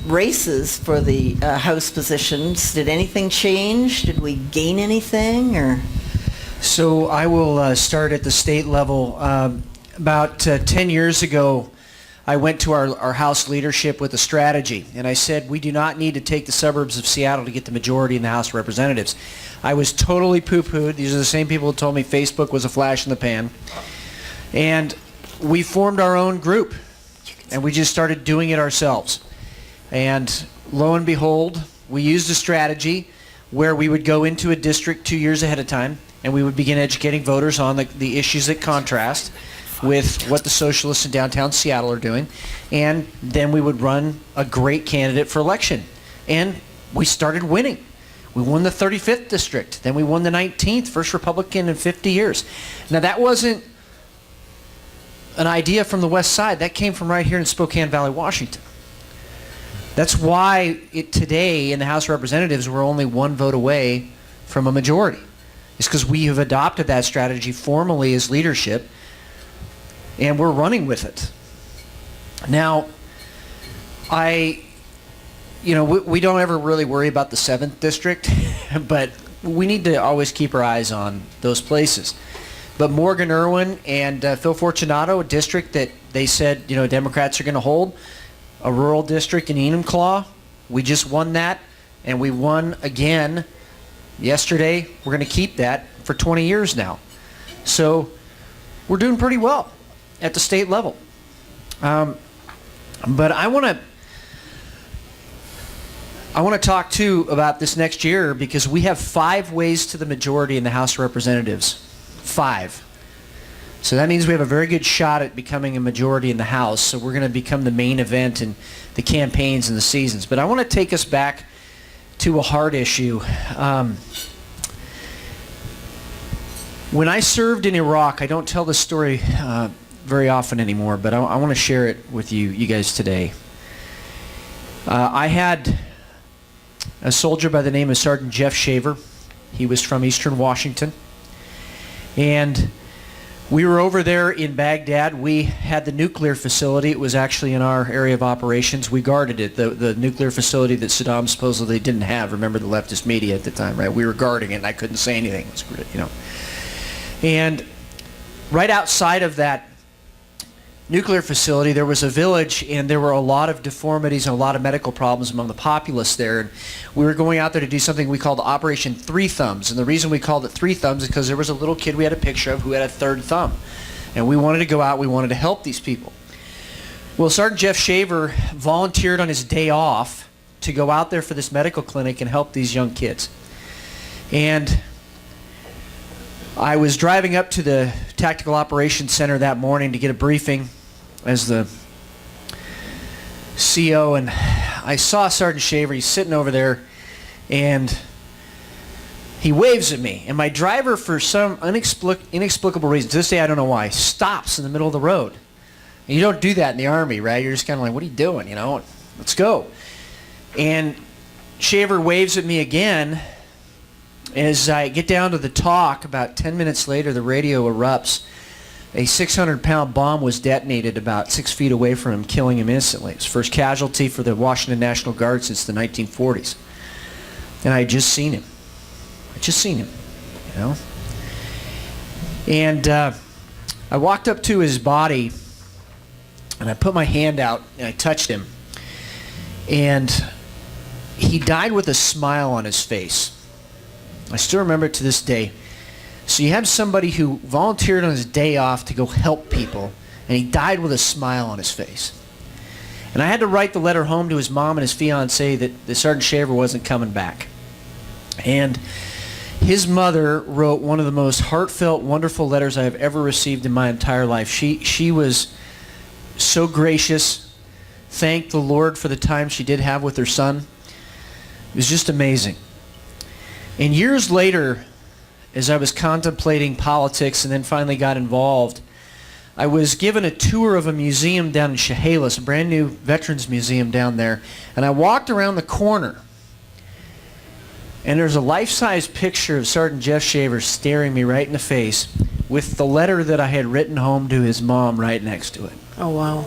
races for the House positions. Did anything change? Did we gain anything? Or? So I will start at the state level. About 10 years ago, I went to our House leadership with a strategy, and I said we do not need to take the suburbs of Seattle to get the majority in the House of Representatives. I was totally poo-pooed. These are the same people who told me Facebook was a flash in the pan. And we formed our own group, and we just started doing it ourselves. And lo and behold, we used a strategy where we would go into a district 2 years ahead of time, and we would begin educating voters on the issues that contrast with what the socialists in downtown Seattle are doing, and then we would run a great candidate for election. And we started winning. We won the 35th district, then we won the 19th, first Republican in 50 years. Now that wasn't an idea from the west side, that came from right here in Spokane Valley, Washington. That's why today in the House of Representatives we're only one vote away from a majority. It's because we have adopted that strategy formally as leadership, and we're running with it. Now, we don't ever really worry about the 7th district, but we need to always keep our eyes on those places. But Morgan Irwin and Phil Fortunato, a district that they said, Democrats are going to hold, a rural district in Enumclaw, we just won that, and we won again yesterday. We're going to keep that for 20 years now. So we're doing pretty well at the state level. But I want to talk too about this next year, because we have 5 ways to the majority in the House of Representatives. 5. So that means we have a very good shot at becoming a majority in the House. So we're going to become the main event in the campaigns and the seasons. But I want to take us back to a hard issue. When I served in Iraq, I don't tell this story very often anymore, but I want to share it with you guys today. I had a soldier by the name of Sergeant Jeff Shaver. He was from Eastern Washington. And we were over there in Baghdad. We had the nuclear facility. It was actually in our area of operations. We guarded it, the nuclear facility that Saddam supposedly didn't have. Remember the leftist media at the time, right? We were guarding it, and I couldn't say anything. It was, you know. And right outside of that nuclear facility, there was a village, and there were a lot of deformities and a lot of medical problems among the populace there. And we were going out there to do something we called Operation Three Thumbs. And the reason we called it Three Thumbs is because there was a little kid we had a picture of who had a third thumb. And we wanted to go out, we wanted to help these people. Well, Sergeant Jeff Shaver volunteered on his day off to go out there for this medical clinic and help these young kids. And I was driving up to the Tactical Operations Center that morning to get a briefing as the CO, and I saw Sergeant Shaver. He's sitting over there, and he waves at me. And my driver, for some inexplicable reason, to this day I don't know why, stops in the middle of the road. And you don't do that in the Army, right? You're just kind of like, what are you doing? You know, let's go. And Shaver waves at me again. As I get down to the talk, about 10 minutes later, the radio erupts. A 600-pound bomb was detonated about 6 feet away from him, killing him instantly. It was the first casualty for the Washington National Guard since the 1940s. And I had just seen him. You know. And I walked up to his body, and I put my hand out, and I touched him. And he died with a smile on his face. I still remember it to this day. So you have somebody who volunteered on his day off to go help people, and he died with a smile on his face. And I had to write the letter home to his mom and his fiancée that Sergeant Shaver wasn't coming back. And his mother wrote one of the most heartfelt, wonderful letters I have ever received in my entire life. She was so gracious, thanked the Lord for the time she did have with her son. It was just amazing. And years later, as I was contemplating politics and then finally got involved, I was given a tour of a museum down in Chehalis, a brand new veterans museum down there, and I walked around the corner, and there's a life-size picture of Sergeant Jeff Shaver staring me right in the face with the letter that I had written home to his mom right next to it. Oh, wow.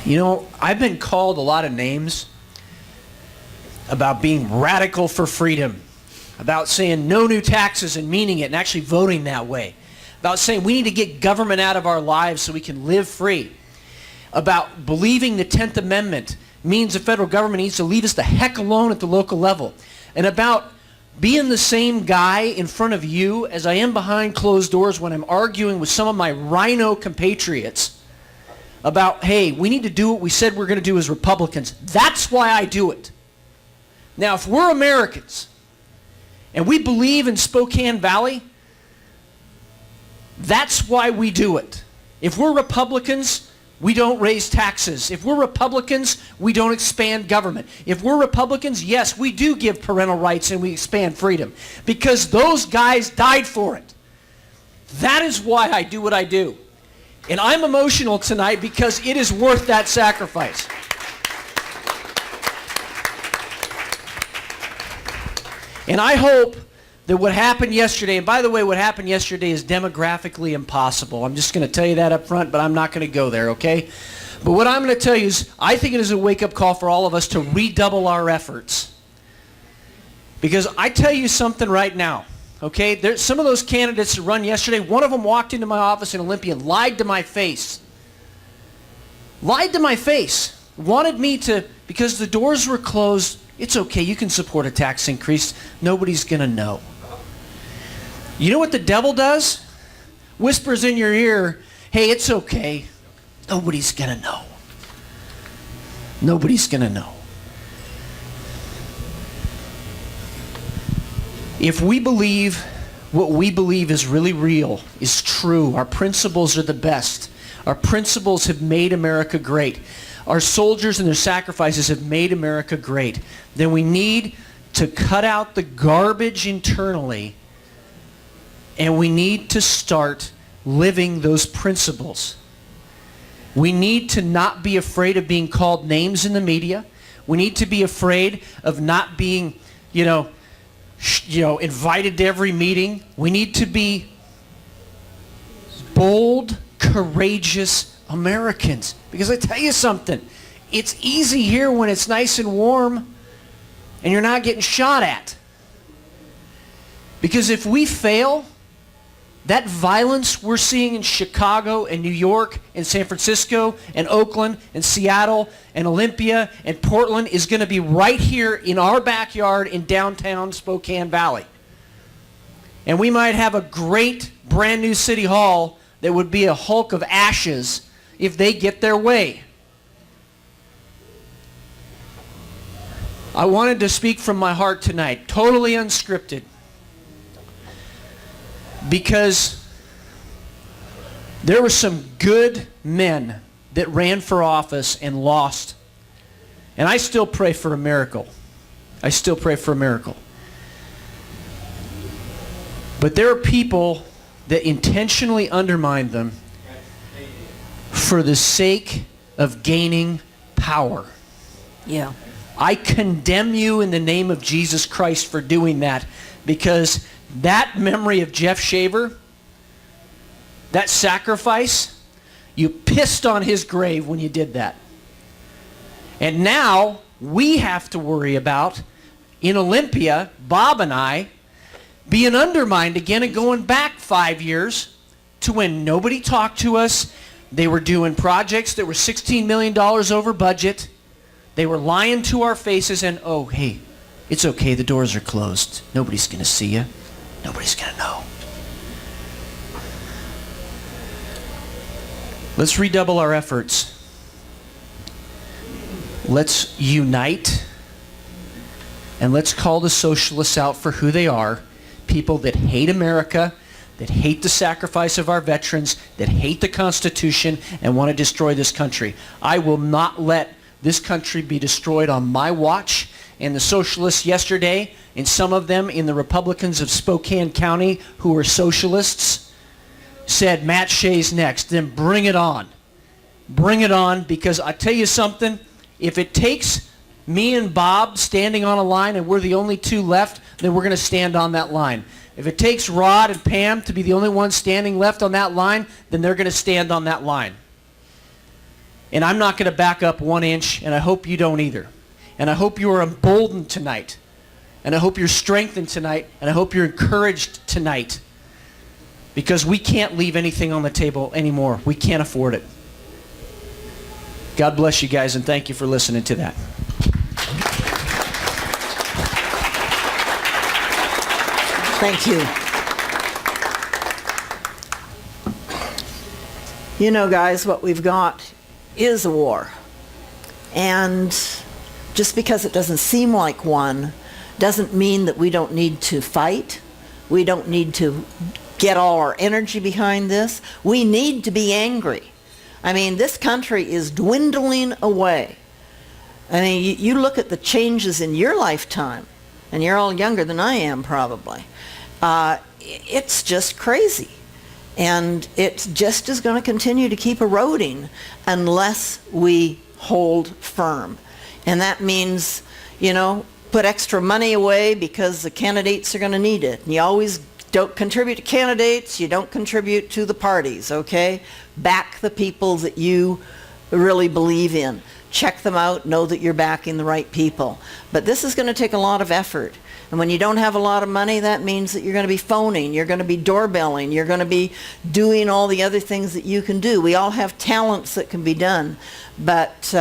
You know, I've been called a lot of names about being radical for freedom, about saying no new taxes and meaning it and actually voting that way, about saying we need to get government out of our lives so we can live free, about believing the 10th Amendment means the federal government needs to leave us the heck alone at the local level, and about being the same guy in front of you as I am behind closed doors when I'm arguing with some of my rhino compatriots about, hey, we need to do what we said we're going to do as Republicans. That's why I do it. Now, if we're Americans and we believe in Spokane Valley, that's why we do it. If we're Republicans, we don't raise taxes. If we're Republicans, we don't expand government. If we're Republicans, yes, we do give parental rights and we expand freedom, because those guys died for it. That is why I do what I do. And I'm emotional tonight because it is worth that sacrifice. And I hope that what happened yesterday, and by the way, what happened yesterday is demographically impossible. I'm just going to tell you that up front, but I'm not going to go there, okay? But what I'm going to tell you is I think it is a wake-up call for all of us to redouble our efforts. Because I tell you something right now. Okay, there's some of those candidates that run yesterday. One of them walked into my office in Olympia and lied to my face. Lied to my face. wanted me to, because the doors were closed, it's okay, you can support a tax increase. Nobody's going to know. You know what the devil does? Whispers in your ear, hey, it's okay. Nobody's going to know. Nobody's going to know. If we believe what we believe is really real, is true, our principles are the best, our principles have made America great, our soldiers and their sacrifices have made America great, then we need to cut out the garbage internally, and we need to start living those principles. We need to not be afraid of being called names in the media. We need to be afraid of not being, invited to every meeting. We need to be bold, courageous Americans. Because I tell you something, it's easy here when it's nice and warm and you're not getting shot at. Because if we fail, that violence we're seeing in Chicago and New York and San Francisco and Oakland and Seattle and Olympia and Portland is going to be right here in our backyard in downtown Spokane Valley. And we might have a great brand new city hall that would be a hulk of ashes if they get their way. I wanted to speak from my heart tonight, totally unscripted. Because there were some good men that ran for office and lost. And I still pray for a miracle. I still pray for a miracle. But there are people that intentionally undermine them for the sake of gaining power. Yeah. I condemn you in the name of Jesus Christ for doing that, because that memory of Jeff Shaver, that sacrifice, you pissed on his grave when you did that. And now we have to worry about, in Olympia, Bob and I, being undermined again and going back 5 years to when nobody talked to us. They were doing projects that were $16 million over budget. They were lying to our faces and, oh, hey, it's okay, the doors are closed. Nobody's going to see you. Nobody's going to know. Let's redouble our efforts. Let's unite, and let's call the socialists out for who they are. People that hate America, that hate the sacrifice of our veterans, that hate the Constitution, and want to destroy this country. I will not let this country be destroyed on my watch. And the socialists yesterday, and some of them in the Republicans of Spokane County who are socialists, said Matt Shea's next. Then bring it on. Bring it on, because I tell you something, if it takes me and Bob standing on a line and we're the only two left, then we're going to stand on that line. If it takes Rod and Pam to be the only ones standing left on that line, then they're going to stand on that line. And I'm not going to back up 1 inch, and I hope you don't either. And I hope you are emboldened tonight. And I hope you're strengthened tonight. And I hope you're encouraged tonight. Because we can't leave anything on the table anymore. We can't afford it. God bless you guys, and thank you for listening to that. Thank you. You know, guys, what we've got is a war. And just because it doesn't seem like one doesn't mean that we don't need to fight. We don't need to get all our energy behind this. We need to be angry. I mean, this country is dwindling away. I mean, you look at the changes in your lifetime, and you're all younger than I am probably. It's just crazy. And it just is going to continue to keep eroding unless we hold firm. And that means, put extra money away because the candidates are going to need it. And you always don't contribute to candidates, you don't contribute to the parties, okay? Back the people that you really believe in. Check them out, know that you're backing the right people. But this is going to take a lot of effort. And when you don't have a lot of money, that means that you're going to be phoning, you're going to be doorbelling, you're going to be doing all the other things that you can do. We all have talents that can be done. But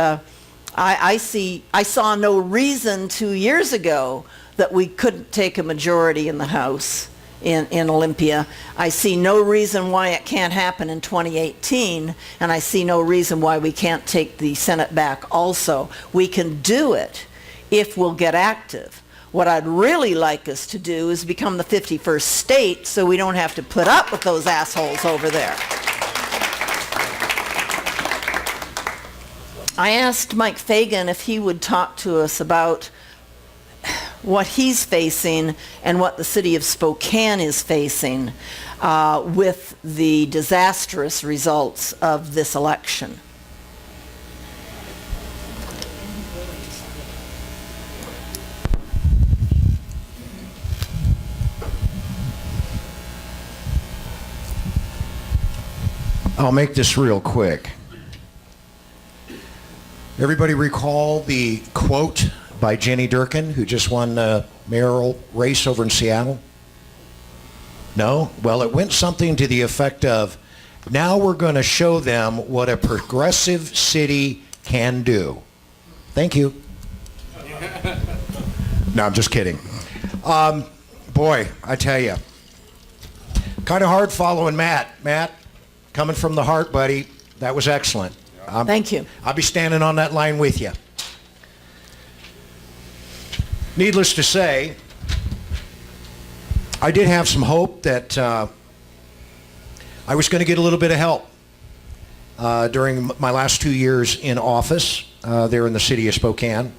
I saw no reason 2 years ago that we couldn't take a majority in the House in Olympia. I see no reason why it can't happen in 2018, and I see no reason why we can't take the Senate back also. We can do it if we'll get active. What I'd really like us to do is become the 51st state so we don't have to put up with those assholes over there. I asked Mike Fagan if he would talk to us about what he's facing and what the city of Spokane is facing with the disastrous results of this election. I'll make this real quick. Everybody recall the quote by Jenny Durkin, who just won the mayoral race over in Seattle? No? Well, it went something to the effect of, now we're going to show them what a progressive city can do. Thank you. No, I'm just kidding. Boy, I tell you, kind of hard following Matt. Matt, coming from the heart, buddy, that was excellent. Thank you. I'll be standing on that line with you. Needless to say, I did have some hope that I was going to get a little bit of help during my last 2 years in office there in the city of Spokane.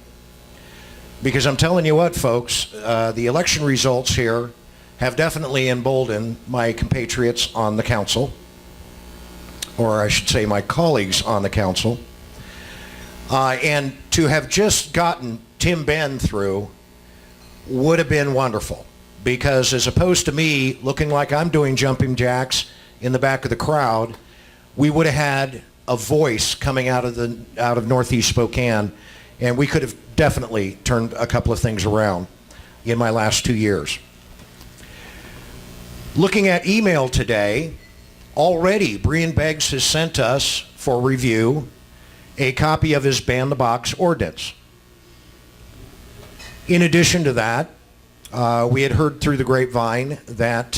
Because I'm telling you what, folks, the election results here have definitely emboldened my compatriots on the council, or I should say my colleagues on the council. And to have just gotten Tim Benn through would have been wonderful, because as opposed to me looking like I'm doing jumping jacks in the back of the crowd, we would have had a voice coming out of Northeast Spokane, and we could have definitely turned a couple of things around in my last 2 years. Looking at email today, already Brian Beggs has sent us for review a copy of his ban the box ordinance. In addition to that, we had heard through the grapevine that,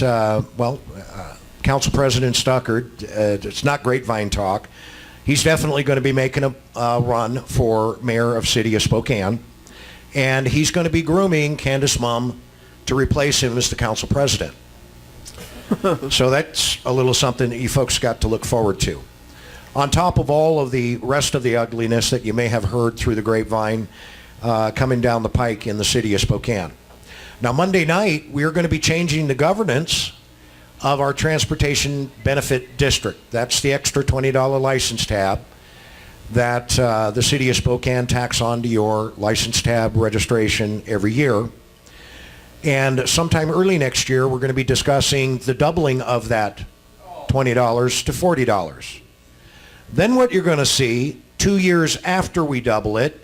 Council President Stuckert, it's not grapevine talk, he's definitely going to be making a run for mayor of City of Spokane, and he's going to be grooming Candace Mumm to replace him as the council president. So that's a little something that you folks got to look forward to. On top of all of the rest of the ugliness that you may have heard through the grapevine coming down the pike in the city of Spokane. Now, Monday night, we are going to be changing the governance of our transportation benefit district. That's the extra $20 license tab that the city of Spokane tacks onto your license tab registration every year. And sometime early next year, we're going to be discussing the doubling of that $20 to $40. Then what you're going to see 2 years after we double it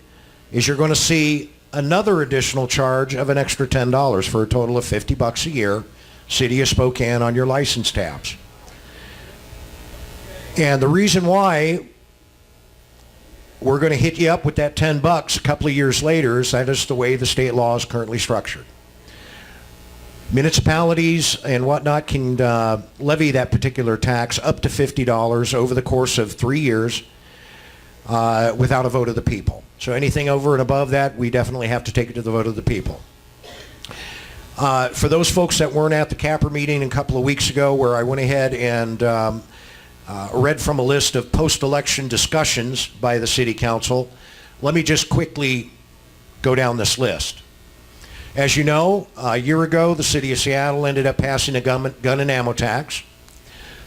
is you're going to see another additional charge of an extra $10 for a total of $50 a year, City of Spokane, on your license tabs. And the reason why we're going to hit you up with that $10 a couple of years later is that is the way the state law is currently structured. Municipalities and whatnot can levy that particular tax up to $50 over the course of 3 years without a vote of the people. So anything over and above that, we definitely have to take it to the vote of the people. For those folks that weren't at the CAPR meeting a couple of weeks ago, where I went ahead and read from a list of post-election discussions by the City Council, let me just quickly go down this list. As you know, a year ago, the City of Seattle ended up passing a gun and ammo tax.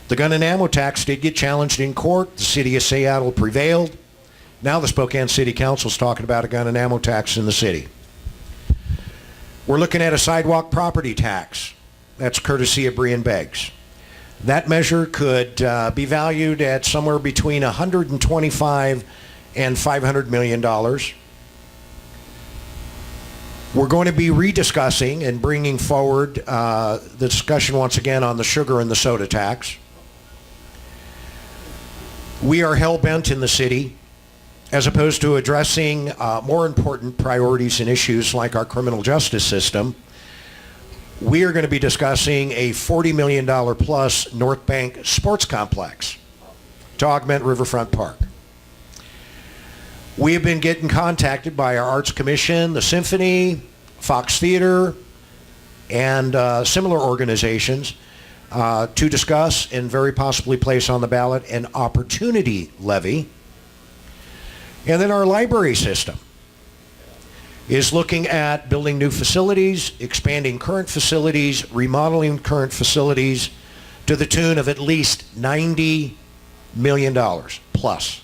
The gun and ammo tax did get challenged in court. The City of Seattle prevailed. Now the Spokane City Council is talking about a gun and ammo tax in the city. We're looking at a sidewalk property tax. That's courtesy of Brian Beggs. That measure could be valued at somewhere between $125 and $500 million. We're going to be rediscussing and bringing forward the discussion once again on the sugar and the soda tax. We are hell-bent in the city as opposed to addressing more important priorities and issues like our criminal justice system, we are going to be discussing a $40 million plus North Bank sports complex to augment Riverfront Park. We have been getting contacted by our Arts Commission, the Symphony, Fox Theater, and similar organizations to discuss and very possibly place on the ballot an opportunity levy. And then our library system is looking at building new facilities, expanding current facilities, remodeling current facilities to the tune of at least $90 million plus.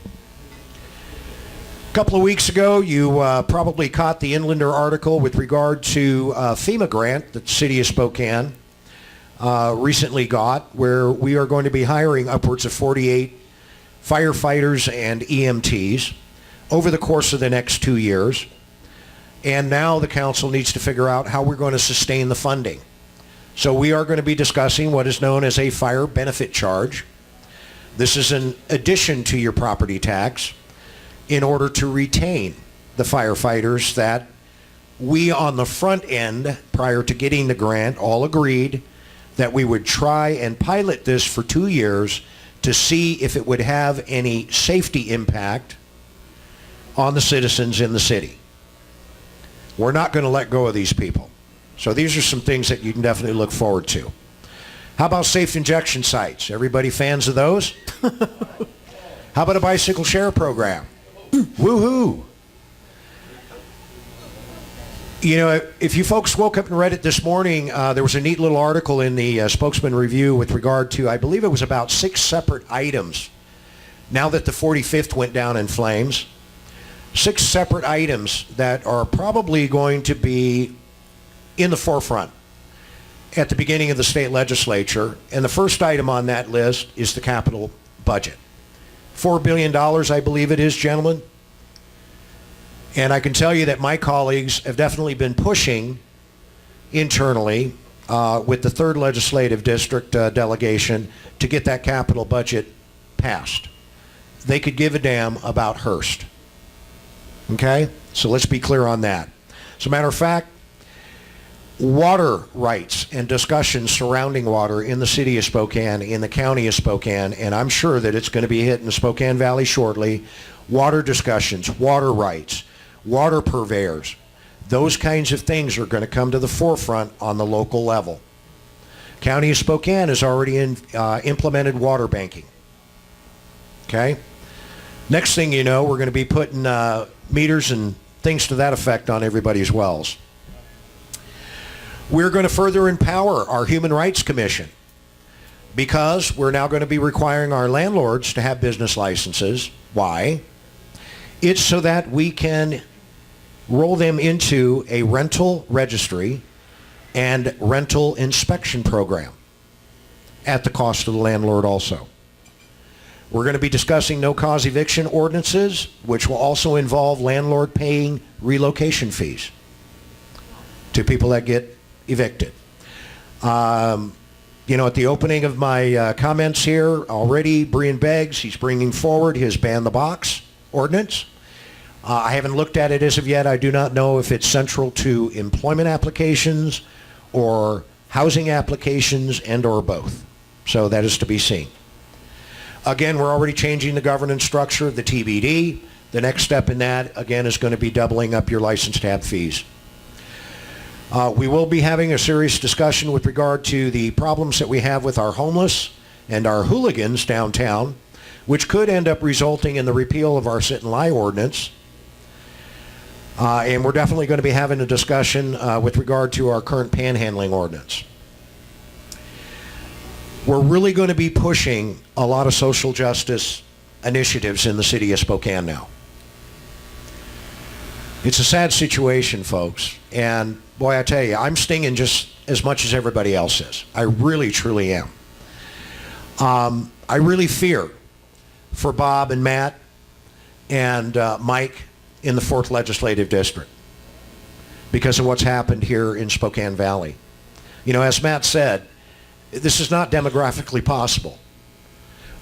A couple of weeks ago, you probably caught the Inlander article with regard to FEMA grant that the city of Spokane recently got, where we are going to be hiring upwards of 48 firefighters and EMTs over the course of the next 2 years. And now the council needs to figure out how we're going to sustain the funding. So we are going to be discussing what is known as a fire benefit charge. This is an addition to your property tax in order to retain the firefighters that we on the front end, prior to getting the grant, all agreed that we would try and pilot this for 2 years to see if it would have any safety impact on the citizens in the city. We're not going to let go of these people. So these are some things that you can definitely look forward to. How about safe injection sites? Everybody fans of those? How about a bicycle share program? Woohoo! You know, if you folks woke up and read it this morning, there was a neat little article in the Spokesman Review with regard to, I believe it was about 6 separate items. Now that the 45th went down in flames, 6 separate items that are probably going to be in the forefront at the beginning of the state legislature. And the first item on that list is the capital budget. $4 billion, I believe it is, gentlemen. And I can tell you that my colleagues have definitely been pushing internally with the 3rd Legislative District delegation to get that capital budget passed. They could give a damn about Hearst. Okay? So let's be clear on that. As a matter of fact, water rights and discussions surrounding water in the city of Spokane, in the county of Spokane, and I'm sure that it's going to be hit in the Spokane Valley shortly, water discussions, water rights, water purveyors, those kinds of things are going to come to the forefront on the local level. County of Spokane has already implemented water banking. Okay? Next thing you know, we're going to be putting meters and things to that effect on everybody's wells. We're going to further empower our Human Rights Commission because we're now going to be requiring our landlords to have business licenses. Why? It's so that we can roll them into a rental registry and rental inspection program at the cost of the landlord also. We're going to be discussing no-cause eviction ordinances, which will also involve landlord paying relocation fees to people that get evicted. You know, at the opening of my comments here, already Brian Beggs, he's bringing forward his ban the box ordinance. I haven't looked at it as of yet. I do not know if it's central to employment applications or housing applications and or both. So that is to be seen. Again, we're already changing the governance structure of the TBD. The next step in that, again, is going to be doubling up your license tab fees. We will be having a serious discussion with regard to the problems that we have with our homeless and our hooligans downtown, which could end up resulting in the repeal of our sit and lie ordinance. And we're definitely going to be having a discussion with regard to our current panhandling ordinance. We're really going to be pushing a lot of social justice initiatives in the city of Spokane now. It's a sad situation, folks. And boy, I tell you, I'm stinging just as much as everybody else is. I really, truly am. I really fear for Bob and Matt and Mike in the 4th Legislative District because of what's happened here in Spokane Valley. You know, as Matt said, this is not demographically possible.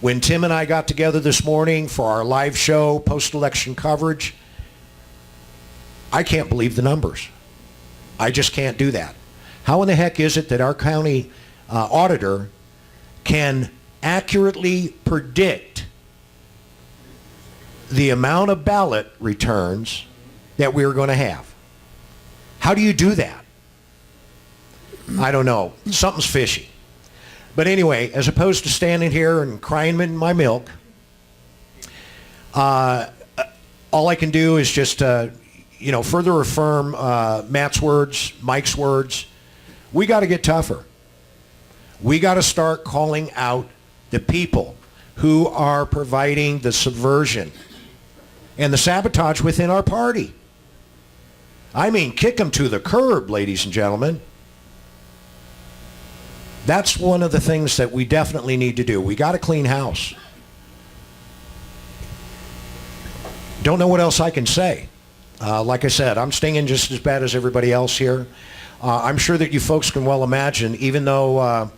When Tim and I got together this morning for our live show, post-election coverage, I can't believe the numbers. I just can't do that. How in the heck is it that our county auditor can accurately predict the amount of ballot returns that we're going to have? How do you do that? I don't know. Something's fishy. But anyway, as opposed to standing here and crying in my milk, all I can do is just, further affirm Matt's words, Mike's words. We got to get tougher. We got to start calling out the people who are providing the subversion and the sabotage within our party. I mean, kick them to the curb, ladies and gentlemen. That's one of the things that we definitely need to do. We got to clean house. Don't know what else I can say. Like I said, I'm stinging just as bad as everybody else here. I'm sure that you folks can well imagine, even though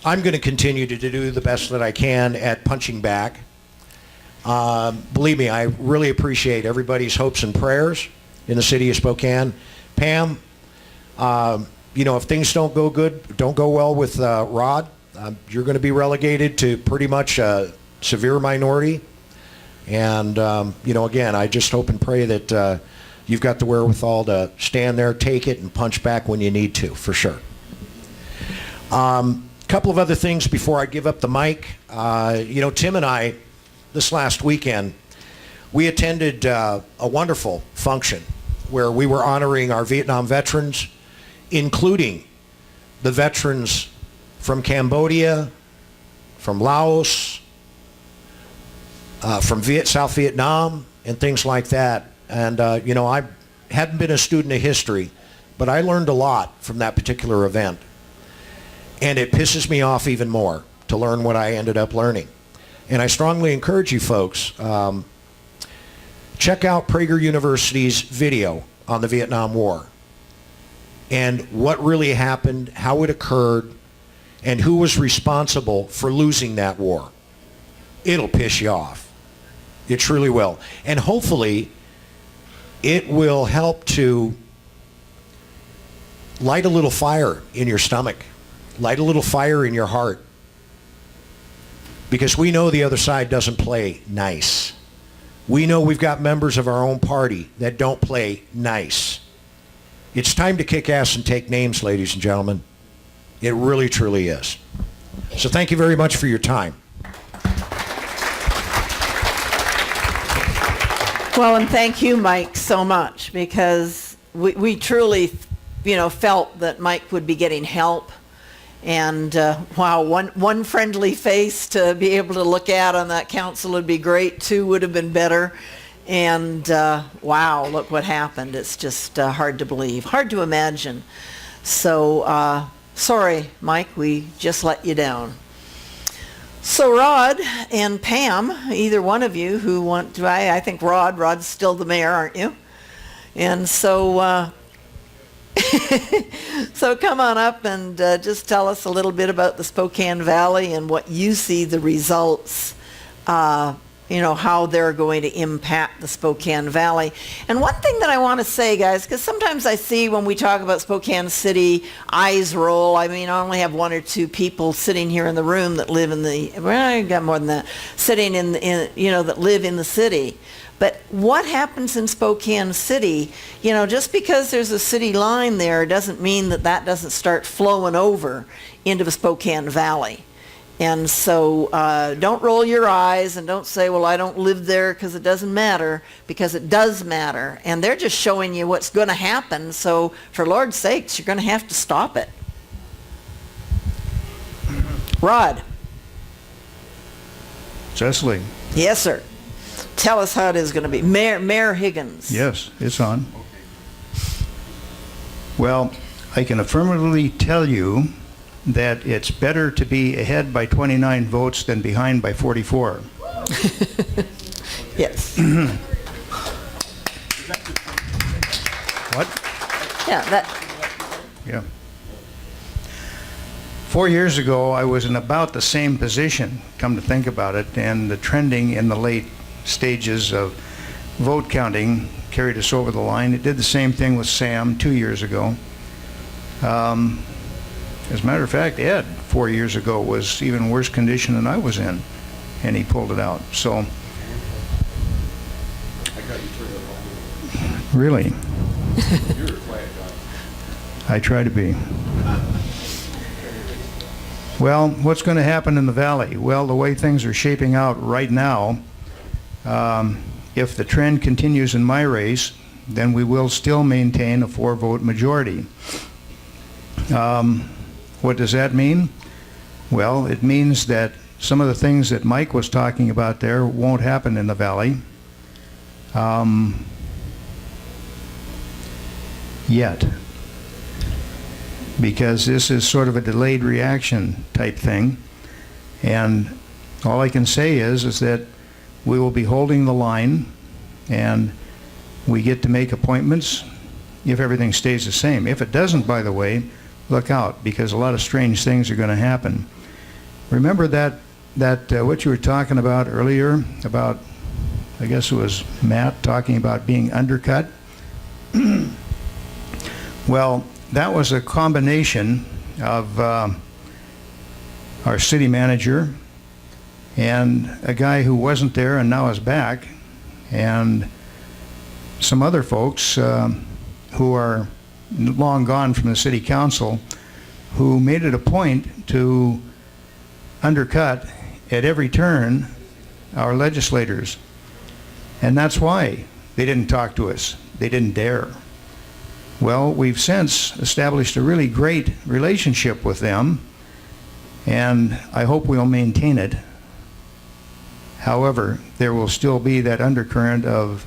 I'm going to continue to do the best that I can at punching back. Believe me, I really appreciate everybody's hopes and prayers in the city of Spokane. Pam, if things don't go well with Rod, you're going to be relegated to pretty much a severe minority. And, again, I just hope and pray that you've got the wherewithal to stand there, take it, and punch back when you need to, for sure. Couple of other things before I give up the mic. Tim and I, this last weekend, we attended a wonderful function where we were honoring our Vietnam veterans, including the veterans from Cambodia, from Laos, from South Vietnam, and things like that. And, I hadn't been a student of history, but I learned a lot from that particular event. And it pisses me off even more to learn what I ended up learning. And I strongly encourage you folks, check out Prager University's video on the Vietnam War and what really happened, how it occurred, and who was responsible for losing that war. It'll piss you off. It truly will. And hopefully, it will help to light a little fire in your stomach, light a little fire in your heart. Because we know the other side doesn't play nice. We know we've got members of our own party that don't play nice. It's time to kick ass and take names, ladies and gentlemen. It really, truly is. So thank you very much for your time. Well, and thank you, Mike, so much, because we truly, felt that Mike would be getting help. And wow, one friendly face to be able to look at on that council would be great. 2 would have been better. And wow, look what happened. It's just hard to believe, hard to imagine. So sorry, Mike, we just let you down. So Rod and Pam, either one of you who want to, I think Rod's still the mayor, aren't you? And so so come on up and just tell us a little bit about the Spokane Valley and what you see the results, how they're going to impact the Spokane Valley. And one thing that I want to say, guys, because sometimes I see when we talk about Spokane City, eyes roll. I mean, I only have 1 or 2 people sitting here in the room that live in the, well, I got more than that, sitting in that live in the city. But what happens in Spokane City, just because there's a city line there doesn't mean that doesn't start flowing over into the Spokane Valley. And so don't roll your eyes and don't say, well, I don't live there because it doesn't matter, because it does matter. And they're just showing you what's going to happen. So for Lord's sakes, you're going to have to stop it. Rod. Cecily. Yes, sir. Tell us how it is going to be. Mayor Higgins. Yes, it's on. Well, I can affirmatively tell you that it's better to be ahead by 29 votes than behind by 44. Yes. What? Yeah, that. Yeah. 4 years ago, I was in about the same position, come to think about it, and the trending in the late stages of vote counting carried us over the line. It did the same thing with Sam 2 years ago. As a matter of fact, Ed, 4 years ago, was even worse condition than I was in, and he pulled it out. So, I got you turned up. really, You're a quiet guy. I try to be. Well, what's going to happen in the valley? Well, the way things are shaping out right now, if the trend continues in my race, then we will still maintain a 4-vote majority. What does that mean? Well, it means that some of the things that Mike was talking about there won't happen in the valley yet, because this is sort of a delayed reaction type thing. And all I can say is that we will be holding the line, and we get to make appointments if everything stays the same. If it doesn't, by the way, look out, because a lot of strange things are going to happen. Remember that what you were talking about earlier about, I guess it was Matt talking about being undercut? Well, that was a combination of our city manager and a guy who wasn't there and now is back, and some other folks who are long gone from the city council, who made it a point to undercut at every turn our legislators. And that's why they didn't talk to us. They didn't dare. Well, we've since established a really great relationship with them, and I hope we'll maintain it. However, there will still be that undercurrent of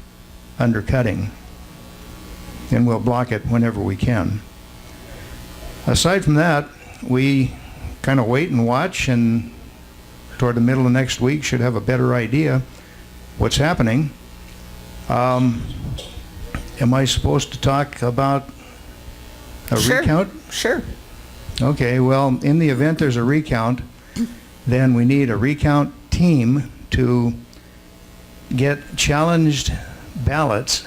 undercutting, and we'll block it whenever we can. Aside from that, we kind of wait and watch, and toward the middle of next week should have a better idea what's happening. Am I supposed to talk about a recount? Sure. Okay, well, in the event there's a recount, then we need a recount team to get challenged ballots.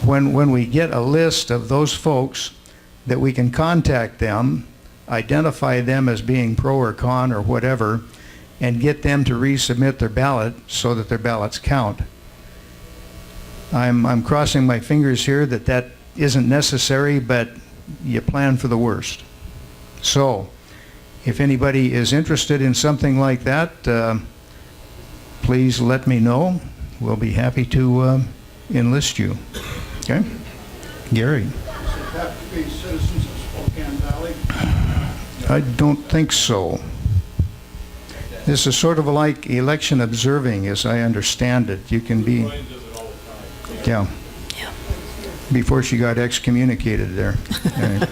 When we get a list of those folks, that we can contact them, identify them as being pro or con or whatever, and get them to resubmit their ballot so that their ballots count. I'm crossing my fingers here that isn't necessary, but you plan for the worst. So, if anybody is interested in something like that, please let me know. We'll be happy to enlist you. Okay? Gary? Does it have to be citizens of Spokane Valley? I don't think so. This is sort of like election observing, as I understand it. You can be... Yeah. Before she got excommunicated there. Right.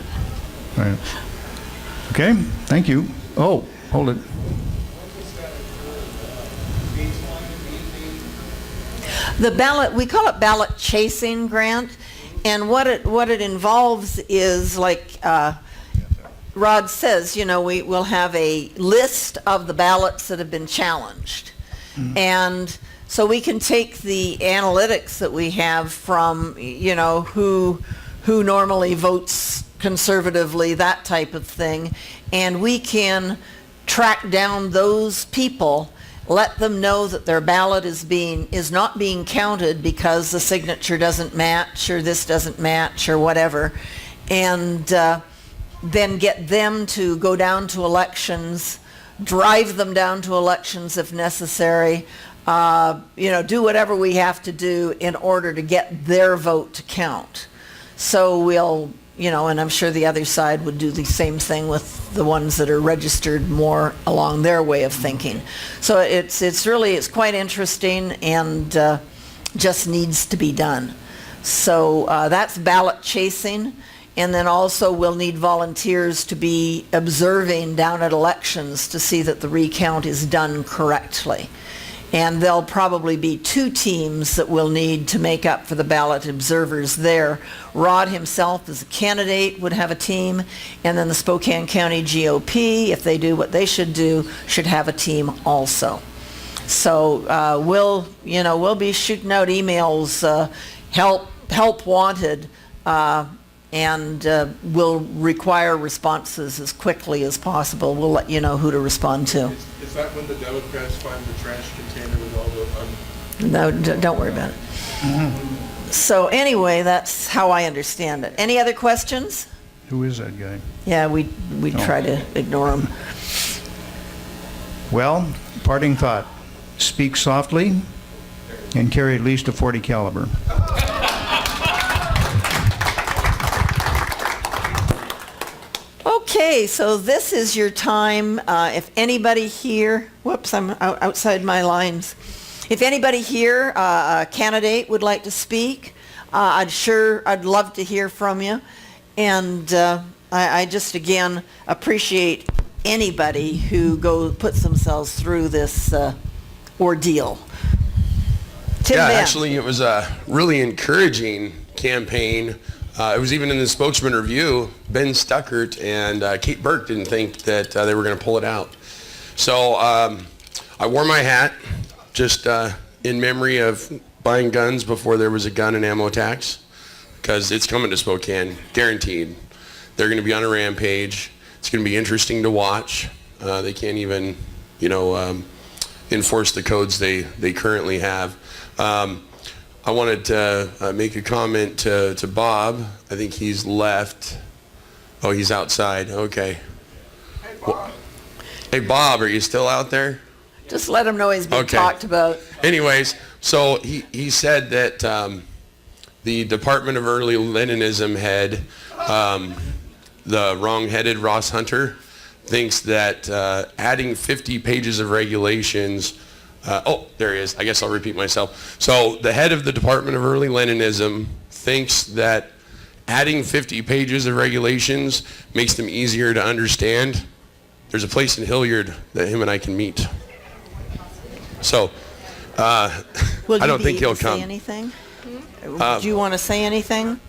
Right. Okay, thank you. Oh, hold it. The ballot, we call it ballot chasing, Grant, and what it involves is, like Rod says, you know, we will have a list of the ballots that have been challenged. Mm-hmm. And so we can take the analytics that we have from, you know, who normally votes conservatively, that type of thing, and we can track down those people, let them know that their ballot is not being counted because the signature doesn't match or this doesn't match or whatever, and then get them to go down to elections, drive them down to elections if necessary, you know, do whatever we have to do in order to get their vote to count. So we'll, you know, and I'm sure the other side would do the same thing with the ones that are registered more along their way of thinking. So it's quite interesting, and just needs to be done. So that's ballot chasing. And then also we'll need volunteers to be observing down at elections to see that the recount is done correctly. And there'll probably be 2 teams that we'll need to make up for the ballot observers there. Rod himself as a candidate would have a team, and then the Spokane County GOPe, if they do what they should do, should have a team also. So we'll be shooting out emails, help wanted, and we'll require responses as quickly as possible. We'll let you know who to respond to. Is that when the Democrats find the trash container with all the... No, don't worry about it. So anyway, that's how I understand it. Any other questions? Who is that guy? Yeah, we try to ignore them. Well, parting thought. Speak softly and carry at least a .40 caliber. Okay, so this is your time. If anybody here, whoops, I'm outside my lines. If anybody here, a candidate, would like to speak, I'd love to hear from you. And I just, again, appreciate anybody who puts themselves through this ordeal. Tim Yeah, Ben. actually, it was a really encouraging campaign. It was even in the Spokesman Review. Ben Stuckert and Kate Burke didn't think that they were going to pull it out. So I wore my hat just in memory of buying guns before there was a gun and ammo tax, because it's coming to Spokane, guaranteed. They're going to be on a rampage. It's going to be interesting to watch. They can't even, enforce the codes they currently have. I wanted to make a comment to Bob. I think he's left. Oh, he's outside. Okay. Hey, Bob. Hey, Bob, are you still out there? Just let him know he's being talked about. Anyways, so he said that the Department of Early Leninism head, the wrong-headed Ross Hunter, thinks that adding 50 pages of regulations, there he is. I guess I'll repeat myself. So the head of the Department of Early Leninism thinks that adding 50 pages of regulations makes them easier to understand. There's a place in Hilliard that him and I can meet. So I don't think he'll come. Say anything? Do you want to say anything?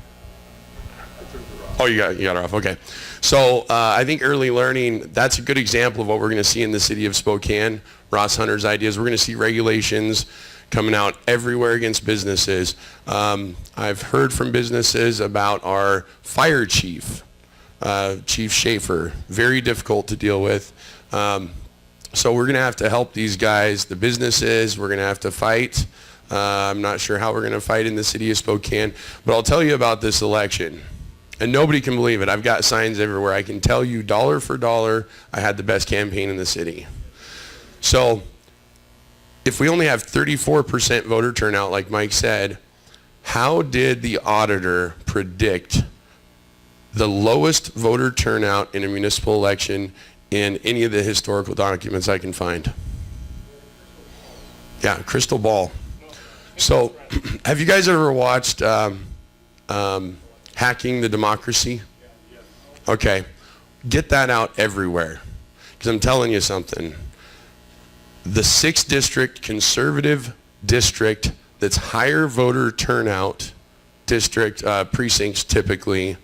Oh, you got her off. Okay. So I think early learning, that's a good example of what we're going to see in the city of Spokane. Ross Hunter's ideas. We're going to see regulations coming out everywhere against businesses. I've heard from businesses about our fire chief, Chief Schaefer. Very difficult to deal with. So we're going to have to help these guys, the businesses. We're going to have to fight. I'm not sure how we're going to fight in the city of Spokane, but I'll tell you about this election. And nobody can believe it. I've got signs everywhere. I can tell you dollar for dollar, I had the best campaign in the city. So if we only have 34% voter turnout, like Mike said, how did the auditor predict the lowest voter turnout in a municipal election in any of the historical documents I can find? Yeah, crystal ball. So have you guys ever watched Hacking the Democracy? Okay, get that out everywhere, because I'm telling you something. The 6th district, conservative district, that's higher voter turnout district, precincts typically,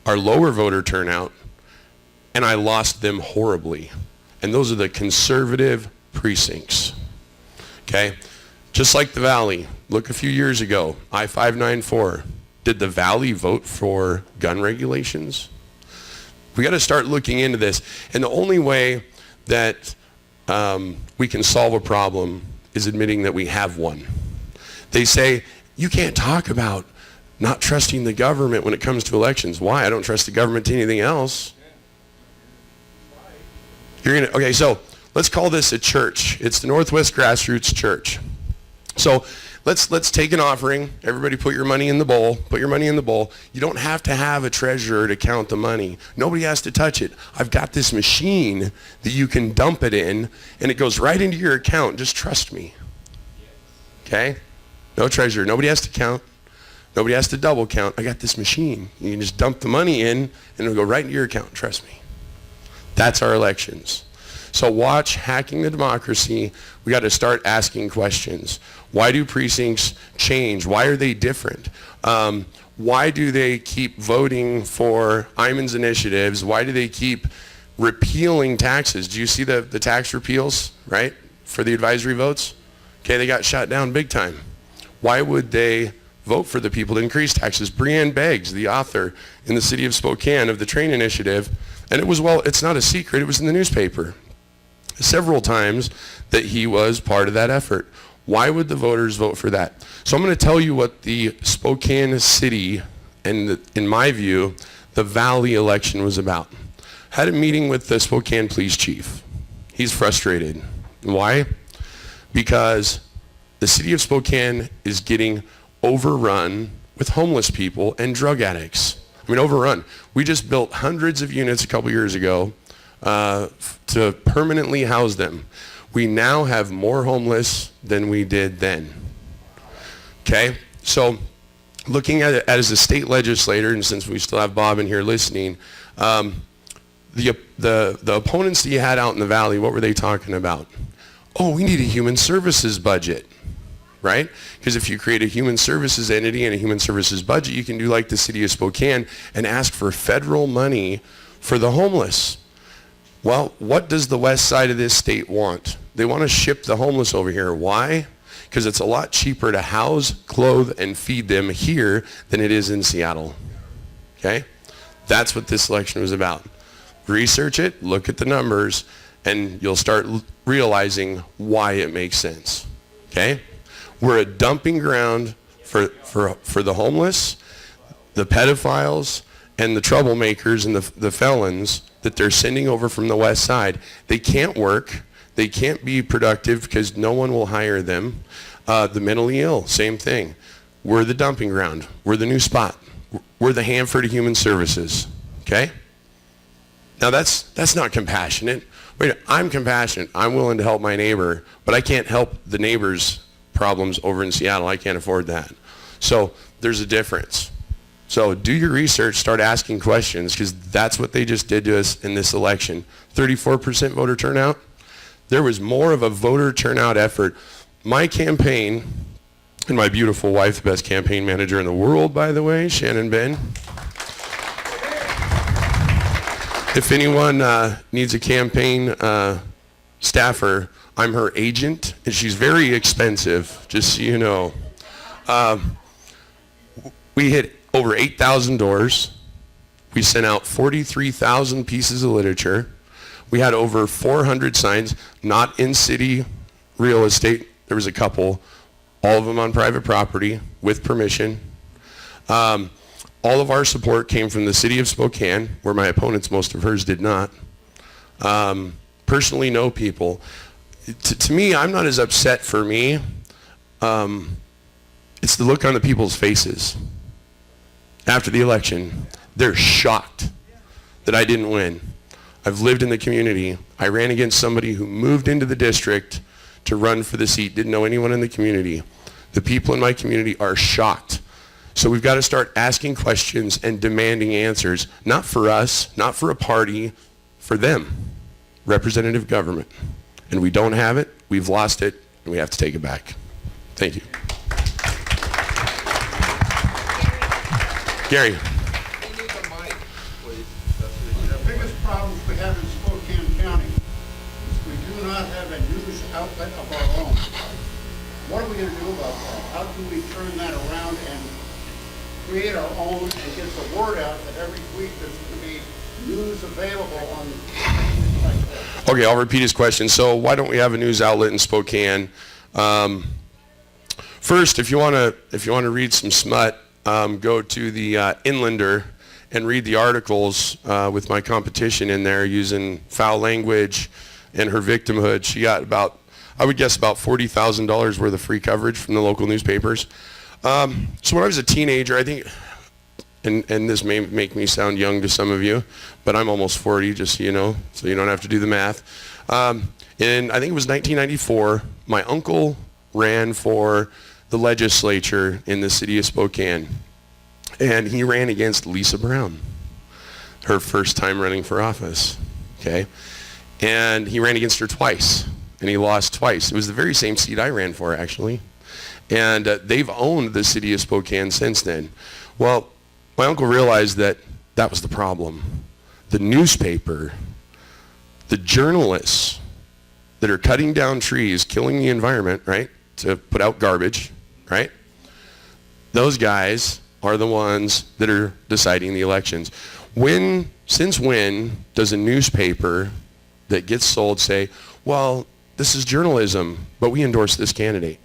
are lower voter turnout, and I lost them horribly. And those are the conservative precincts. Okay? Just like the Valley. Look a few years ago, I-594. Did the Valley vote for gun regulations? We got to start looking into this. And the only way that we can solve a problem is admitting that we have one. They say, you can't talk about not trusting the government when it comes to elections. Why? I don't trust the government to anything else. Okay, so let's call this a church. It's the Northwest Grassroots Church. So let's take an offering. Everybody put your money in the bowl. Put your money in the bowl. You don't have to have a treasurer to count the money. Nobody has to touch it. I've got this machine that you can dump it in, and it goes right into your account. Just trust me. Okay? No treasurer. Nobody has to count. Nobody has to double count. I got this machine. You can just dump the money in, and it'll go right into your account. Trust me. That's our elections. So watch Hacking the Democracy. We got to start asking questions. Why do precincts change? Why are they different? Why do they keep voting for Iman's initiatives? Why do they keep repealing taxes? Do you see the tax repeals, right, for the advisory votes? Okay, they got shot down big time. Why would they vote for the people to increase taxes? Breanne Beggs, the author in the city of Spokane of the train initiative, and it's not a secret, it was in the newspaper several times that he was part of that effort. Why would the voters vote for that? So I'm going to tell you what the Spokane city, and in my view, the Valley election was about. Had a meeting with the Spokane police chief. He's frustrated. Why? Because the city of Spokane is getting overrun with homeless people and drug addicts. I mean, overrun. We just built hundreds of units a couple years ago to permanently house them. We now have more homeless than we did then. Okay? So looking at it as a state legislator, and since we still have Bob in here listening, the opponents that you had out in the Valley, what were they talking about? Oh, we need a human services budget, right? Because if you create a human services entity and a human services budget, you can do like the city of Spokane and ask for federal money for the homeless. Well, what does the west side of this state want? They want to ship the homeless over here. Why? Because it's a lot cheaper to house, clothe, and feed them here than it is in Seattle. Okay? That's what this election was about. Research it, look at the numbers, and you'll start realizing why it makes sense. Okay? We're a dumping ground for the homeless, the pedophiles, and the troublemakers and the felons that they're sending over from the west side. They can't work. They can't be productive because no one will hire them. The mentally ill, same thing. We're the dumping ground. We're the new spot. We're the Hanford of Human Services. Okay? Now that's not compassionate. Wait, I'm compassionate. I'm willing to help my neighbor, but I can't help the neighbor's problems over in Seattle. I can't afford that. So there's a difference. So do your research, start asking questions, because that's what they just did to us in this election. 34% voter turnout. There was more of a voter turnout effort. My campaign, and my beautiful wife, the best campaign manager in the world, by the way, Shannon Ben. If anyone needs a campaign staffer, I'm her agent, and she's very expensive, just so you know. We hit over 8,000 doors. We sent out 43,000 pieces of literature. We had over 400 signs, not in city real estate. There was a couple, all of them on private property with permission. All of our support came from the city of Spokane, where my opponents, most of hers did not. Personally know people. To me, I'm not as upset for me. It's the look on the people's faces. After the election, they're shocked that I didn't win. I've lived in the community. I ran against somebody who moved into the district to run for the seat, didn't know anyone in the community. The people in my community are shocked. So we've got to start asking questions and demanding answers, not for us, not for a party, for them, representative government. And we don't have it, we've lost it, and we have to take it back. Thank you. Gary. The biggest problems we have in Spokane County is we do not have a news outlet of our own. What are we going to do about that? How do we turn that around and create our own and get the word out that every week there's going to be news available on things like that? Okay, I'll repeat his question. So why don't we have a news outlet in Spokane? First, if you want to read some smut, go to the Inlander and read the articles with my competition in there using foul language and her victimhood. She got about, I would guess, about $40,000 worth of free coverage from the local newspapers. So when I was a teenager, I think, and this may make me sound young to some of you, but I'm almost 40, just so you know, so you don't have to do the math. And I think it was 1994, my uncle ran for the legislature in the city of Spokane, and he ran against Lisa Brown, her first time running for office. Okay, And he ran against her twice, and he lost twice. It was the very same seat I ran for, actually. And they've owned the city of Spokane since then. Well, my uncle realized that that was the problem. The newspaper, the journalists that are cutting down trees, killing the environment, right, to put out garbage, right? Those guys are the ones that are deciding the elections. Since when does a newspaper that gets sold say, well, this is journalism, but we endorse this candidate,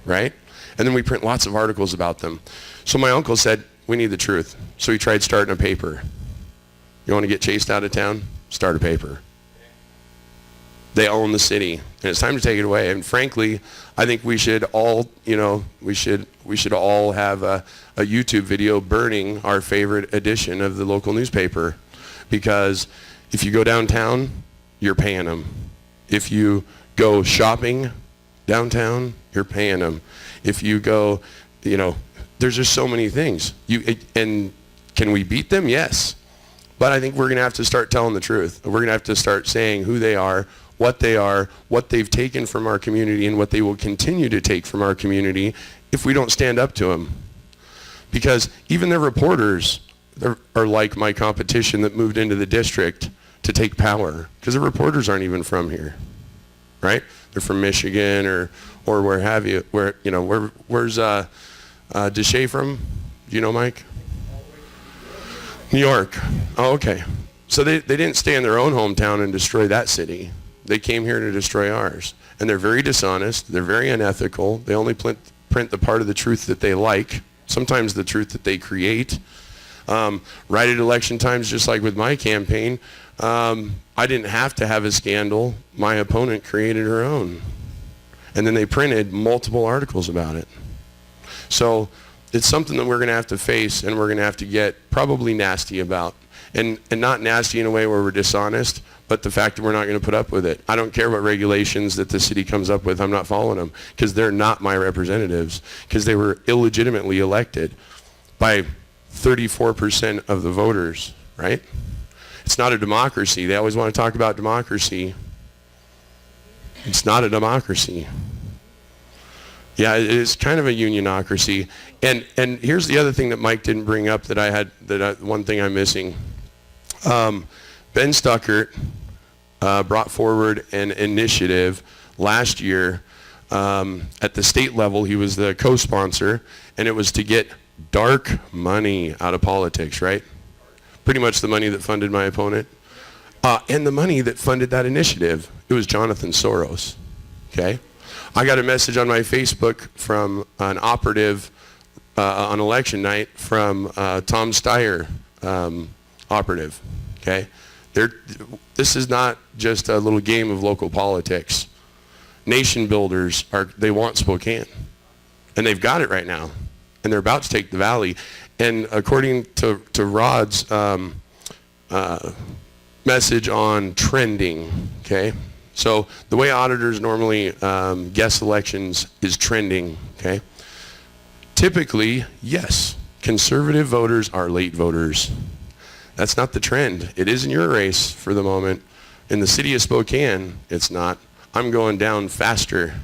right? And then we print lots of articles about them. So my uncle said, we need the truth. So he tried starting a paper. You want to get chased out of town? Start a paper. They own the city, and it's time to take it away. And frankly, I think we should all, we should all have a YouTube video burning our favorite edition of the local newspaper, because if you go downtown, you're paying them. If you go shopping downtown, you're paying them. If you go, there's just so many things. And can we beat them? Yes. But I think we're going to have to start telling the truth. We're going to have to start saying who they are, what they've taken from our community, and what they will continue to take from our community if we don't stand up to them. Because even the reporters are like my competition that moved into the district to take power, because the reporters aren't even from here, right? They're from Michigan or where have you. Where's Shea from? Do you know, Mike? New York. Oh, okay. So they didn't stay in their own hometown and destroy that city. They came here to destroy ours. And they're very dishonest. They're very unethical. They only print the part of the truth that they like, sometimes the truth that they create. Right at election times, just like with my campaign, I didn't have to have a scandal. My opponent created her own. And then they printed multiple articles about it. So it's something that we're going to have to face, and we're going to have to get probably nasty about. And not nasty in a way where we're dishonest, but the fact that we're not going to put up with it. I don't care what regulations that the city comes up with. I'm not following them, because they're not my representatives, because they were illegitimately elected by 34% of the voters, right? It's not a democracy. They always want to talk about democracy. It's not a democracy. Yeah, it is kind of a unionocracy. And here's the other thing that Mike didn't bring up one thing I'm missing. Ben Stuckert brought forward an initiative last year at the state level. He was the co-sponsor, and it was to get dark money out of politics, right? Pretty much the money that funded my opponent. And the money that funded that initiative, it was Jonathan Soros, okay? I got a message on my Facebook from an operative on election night from Tom Steyer, operative, okay? This is not just a little game of local politics. Nation builders, they want Spokane, and they've got it right now, and they're about to take the valley. And according to Rod's message on trending, okay? So the way auditors normally guess elections is trending, okay? Typically, yes, conservative voters are late voters. That's not the trend. It is in your race for the moment. In the city of Spokane, it's not. I'm going down faster.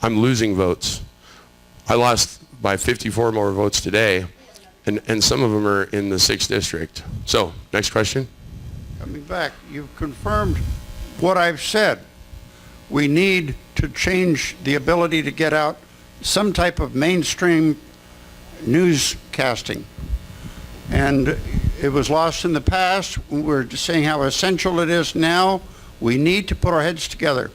I'm losing votes. I lost by 54 more votes today, and some of them are in the 6th district. So, next question. Coming back, you've confirmed what I've said. We need to change the ability to get out some type of mainstream newscasting. And it was lost in the past. We're saying how essential it is now. We need to put our heads together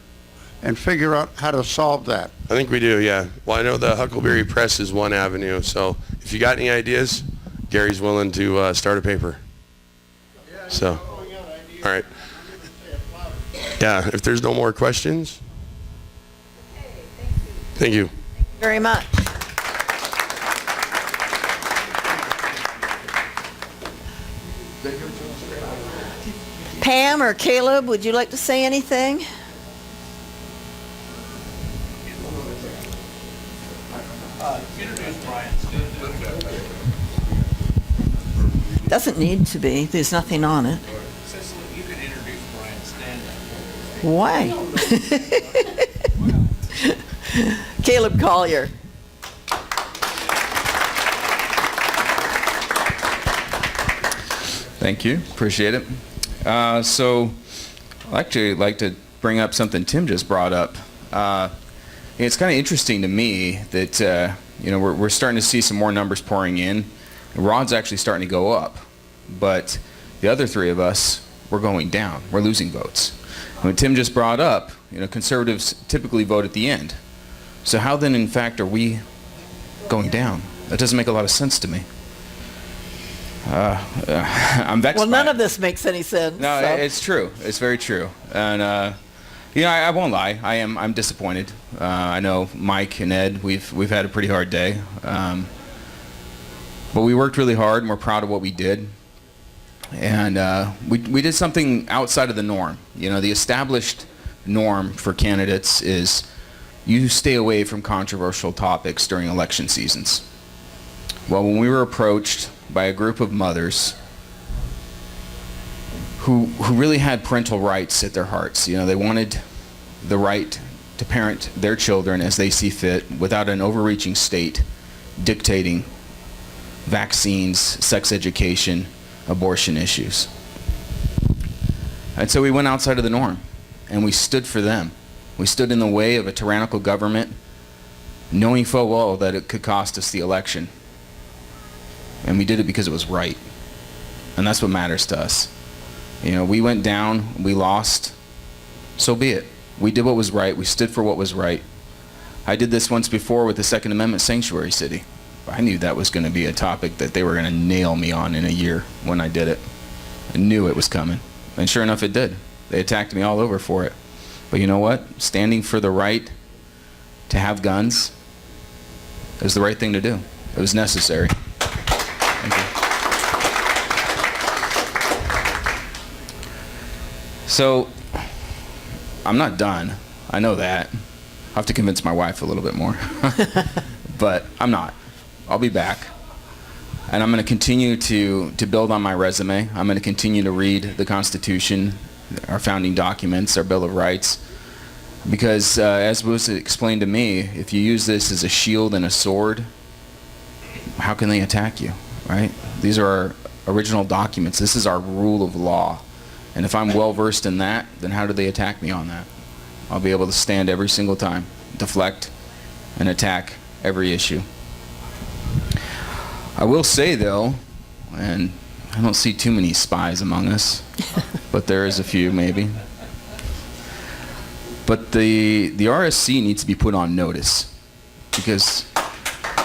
and figure out how to solve that. I think we do, yeah. Well, I know the Huckleberry Press is one avenue, so if you got any ideas, Gary's willing to start a paper. So, all right. Yeah, if there's no more questions. Thank you. Very much. Pam or Caleb, would you like to say anything? Doesn't need to be. There's nothing on it. You can introduce Brian's Why? Caleb Collier. Thank you. Appreciate it. So I'd actually like to bring up something Tim just brought up. It's kind of interesting to me that we're starting to see some more numbers pouring in. Rod's actually starting to go up, but the other three of us, we're going down. We're losing votes. And what Tim just brought up, conservatives typically vote at the end. So how then, in fact, are we going down? That doesn't make a lot of sense to me. I'm vexed. Well, none of this makes any sense. No, so. It's true. It's very true. And I won't lie. I'm disappointed. I know Mike and Ed. We've had a pretty hard day, but we worked really hard, and we're proud of what we did. And we did something outside of the norm. The established norm for candidates is you stay away from controversial topics during election seasons. Well, when we were approached by a group of mothers who really had parental rights at their hearts, they wanted the right to parent their children as they see fit without an overreaching state dictating vaccines, sex education, abortion issues. And so we went outside of the norm and we stood for them. We stood in the way of a tyrannical government, knowing full well that it could cost us the election. And we did it because it was right. And that's what matters to us. We went down, we lost, so be it. We did what was right, we stood for what was right. I did this once before with the Second Amendment sanctuary city. I knew that was going to be a topic that they were going to nail me on in a year when I did it. I knew it was coming. And sure enough, it did. They attacked me all over for it. But you know what? Standing for the right to have guns is the right thing to do. It was necessary. Thank you. So, I'm not done. I know that. I'll have to convince my wife a little bit more. But I'm not. I'll be back. And I'm going to continue to build on my resume. I'm going to continue to read the Constitution, our founding documents, our Bill of Rights. Because as was explained to me, if you use this as a shield and a sword, how can they attack you, right? These are our original documents. This is our rule of law. And if I'm well versed in that, then how do they attack me on that? I'll be able to stand every single time, deflect, and attack every issue. I will say, though, and I don't see too many spies among us, but there is a few maybe. But the RSC needs to be put on notice because,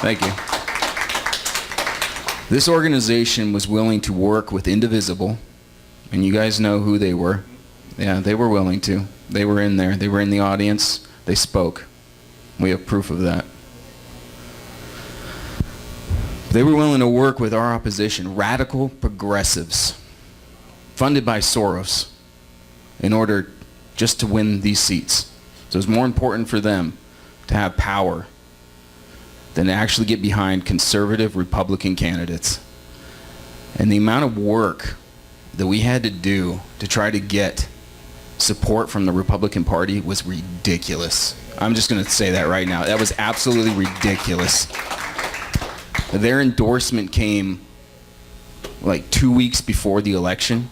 thank you. This organization was willing to work with Indivisible, and you guys know who they were. Yeah, they were willing to. They were in there. They were in the audience. They spoke. We have proof of that. They were willing to work with our opposition, radical progressives, funded by Soros, in order just to win these seats. So it's more important for them to have power than to actually get behind conservative Republican candidates. And the amount of work that we had to do to try to get support from the Republican Party was ridiculous. I'm just going to say that right now. That was absolutely ridiculous. Their endorsement came like 2 weeks before the election.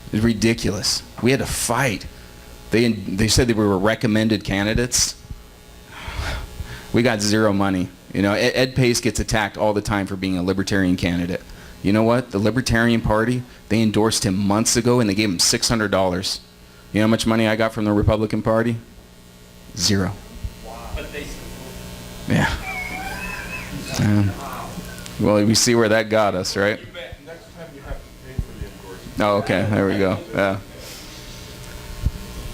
It was ridiculous. We had to fight. They said they were recommended candidates. We got zero money. Ed Pace gets attacked all the time for being a libertarian candidate. You know what? The Libertarian Party, they endorsed him months ago and they gave him $600. You know how much money I got from the Republican Party? Zero. Yeah. Well, we see where that got us, right? Next time you have to pay for the endorsement. Oh, okay. There we go.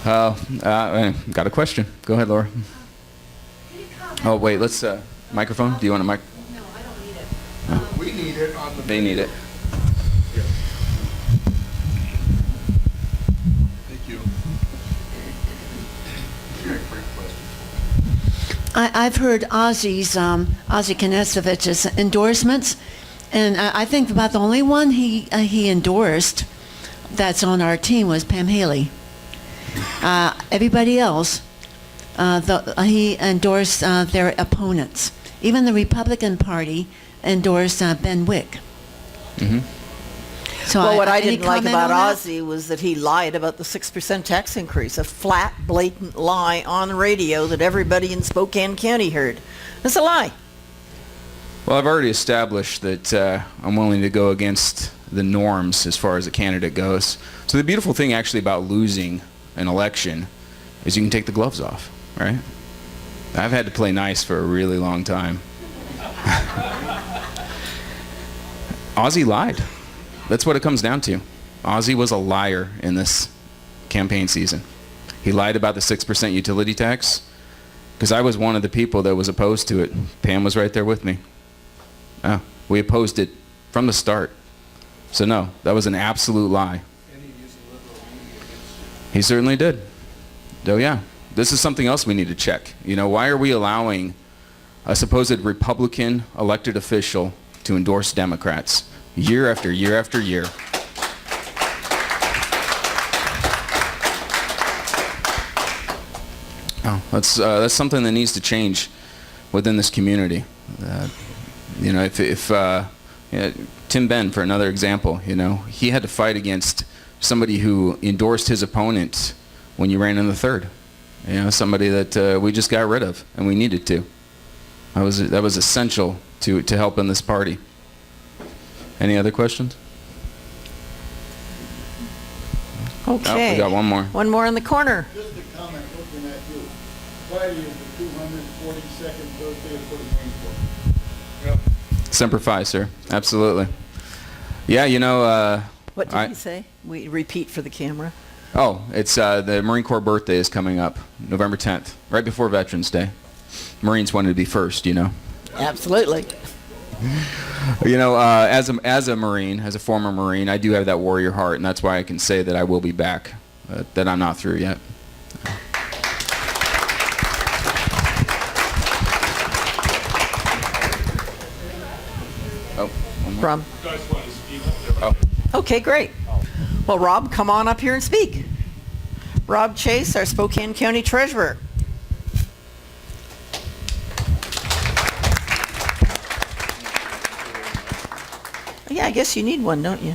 Yeah. Got a question. Go ahead, Laura. Oh, wait. Let's, microphone? Do you want a mic? No, I don't need it. We need it on the... They need it. Thank you. I've heard Ozzy Knesevich's endorsements, and I think about the only one he endorsed that's on our team was Pam Haley. Everybody else, he endorsed their opponents. Even the Republican Party endorsed Ben Wick. Mm-hmm. So well, what I any didn't like comment about on that? Ozzy was that he lied about the 6% tax increase, a flat, blatant lie on the radio that everybody in Spokane County heard. It's a lie. Well, I've already established that I'm willing to go against the norms as far as a candidate goes. So the beautiful thing actually about losing an election is you can take the gloves off, right? I've had to play nice for a really long time. Ozzy lied. That's what it comes down to. Ozzy was a liar in this campaign season. He lied about the 6% utility tax because I was one of the people that was opposed to it. Pam was right there with me. Oh, we opposed it from the start. So no, that was an absolute lie. He certainly did. Oh yeah, this is something else we need to check. You know, why are we allowing a supposed Republican elected official to endorse Democrats year after year after year? Oh, that's something that needs to change within this community. You know, if Tim Benn, for another example, you know, he had to fight against somebody who endorsed his opponent when you ran in the third. You know, somebody that we just got rid of, and we needed to. That was essential to help in this party. Any other questions? Okay. Oh, we got one more. One more in the corner. Just a comment looking at you. Friday is the 242nd birthday for the Marine Corps. Yep. Semper Fi, sir. Absolutely. Yeah, you know... What did he say? We repeat for the camera. Oh, it's the Marine Corps birthday is coming up, November 10th, right before Veterans Day. Marines wanted to be first, you know. Absolutely. You know, as a Marine, as a former Marine, I do have that warrior heart, and that's why I can say that I will be back, that I'm not through yet. Oh, one more. Rob. Oh. Okay, great. Well, Rob, come on up here and speak. Rob Chase, our Spokane County Treasurer. Yeah, I guess you need one, don't you?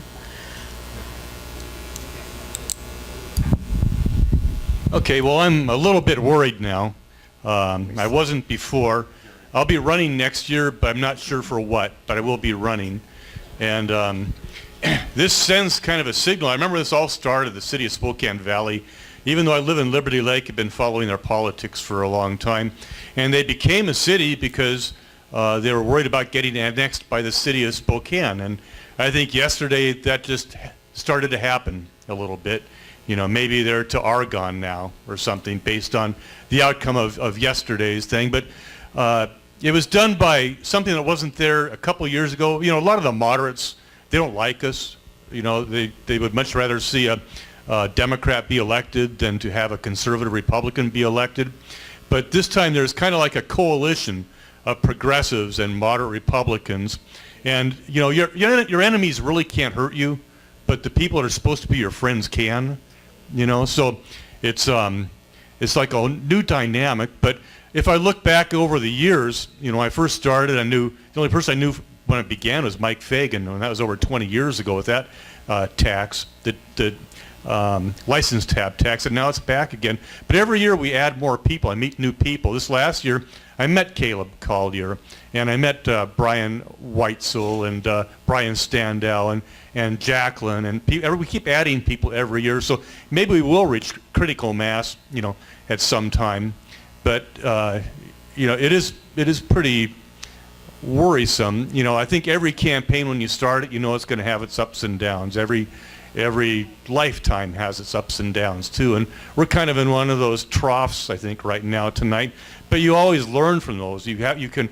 Okay, well, I'm a little bit worried now. I wasn't before. I'll be running next year, but I'm not sure for what, but I will be running. And this sends kind of a signal. I remember this all started, the city of Spokane Valley. Even though I live in Liberty Lake, I've been following their politics for a long time. And they became a city because they were worried about getting annexed by the city of Spokane. And I think yesterday that just started to happen a little bit. You know, maybe they're to Argonne now or something based on the outcome of yesterday's thing. But it was done by something that wasn't there a couple of years ago. You know, a lot of the moderates, they don't like us. You know, they would much rather see a Democrat be elected than to have a conservative Republican be elected. But this time there's kind of like a coalition of progressives and moderate Republicans. And, you know, your enemies really can't hurt you, but the people that are supposed to be your friends can. You know, so it's like a new dynamic. But if I look back over the years, you know, when I first started, I knew the only person I knew when it began was Mike Fagan, and that was over 20 years ago with that tax, the license tab tax, and now it's back again. But every year we add more people. I meet new people. This last year, I met Caleb Collier, and I met Brian Weitzel and Brian Standell and Jacqueline, and we keep adding people every year. So maybe we will reach critical mass, you know, at some time. But you know, it is pretty worrisome. You know, I think every campaign when you start it, you know, it's going to have its ups and downs. Every lifetime has its ups and downs too, and we're kind of in one of those troughs, I think, right now tonight. But you always learn from those. You can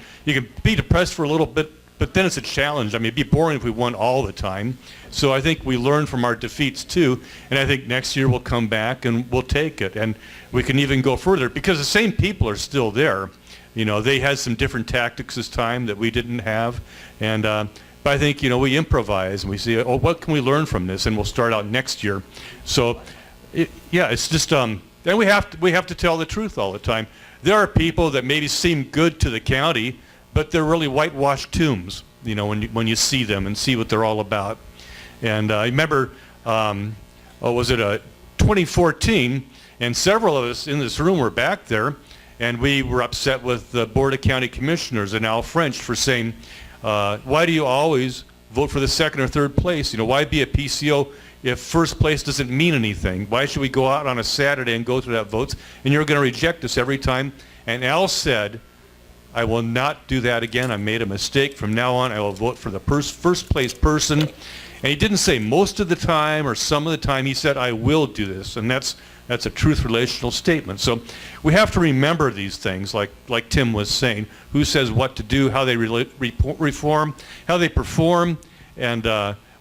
be depressed for a little bit, but then it's a challenge. I mean, it'd be boring if we won all the time. So I think we learn from our defeats too, and I think next year we'll come back and we'll take it, and we can even go further because the same people are still there. You know, they had some different tactics this time that we didn't have, and but I think, you know, we improvise and we see, oh, what can we learn from this, and we'll start out next year. So Yeah, it's just and we have to tell the truth all the time. There are people that maybe seem good to the county, but they're really whitewashed tombs. You know, when you see them and see what they're all about. And I remember, was it 2014? And several of us in this room were back there, and we were upset with the Board of County Commissioners and Al French for saying, why do you always vote for the second or third place? You know, why be a PCO if first place doesn't mean anything? Why should we go out on a Saturday and go through that votes? And you're going to reject us every time. And Al said, I will not do that again. I made a mistake. From now on, I will vote for the first place person. And he didn't say most of the time or some of the time. He said, I will do this. And that's a truth relational statement. So we have to remember these things, like Tim was saying, who says what to do, how they reform, how they perform, and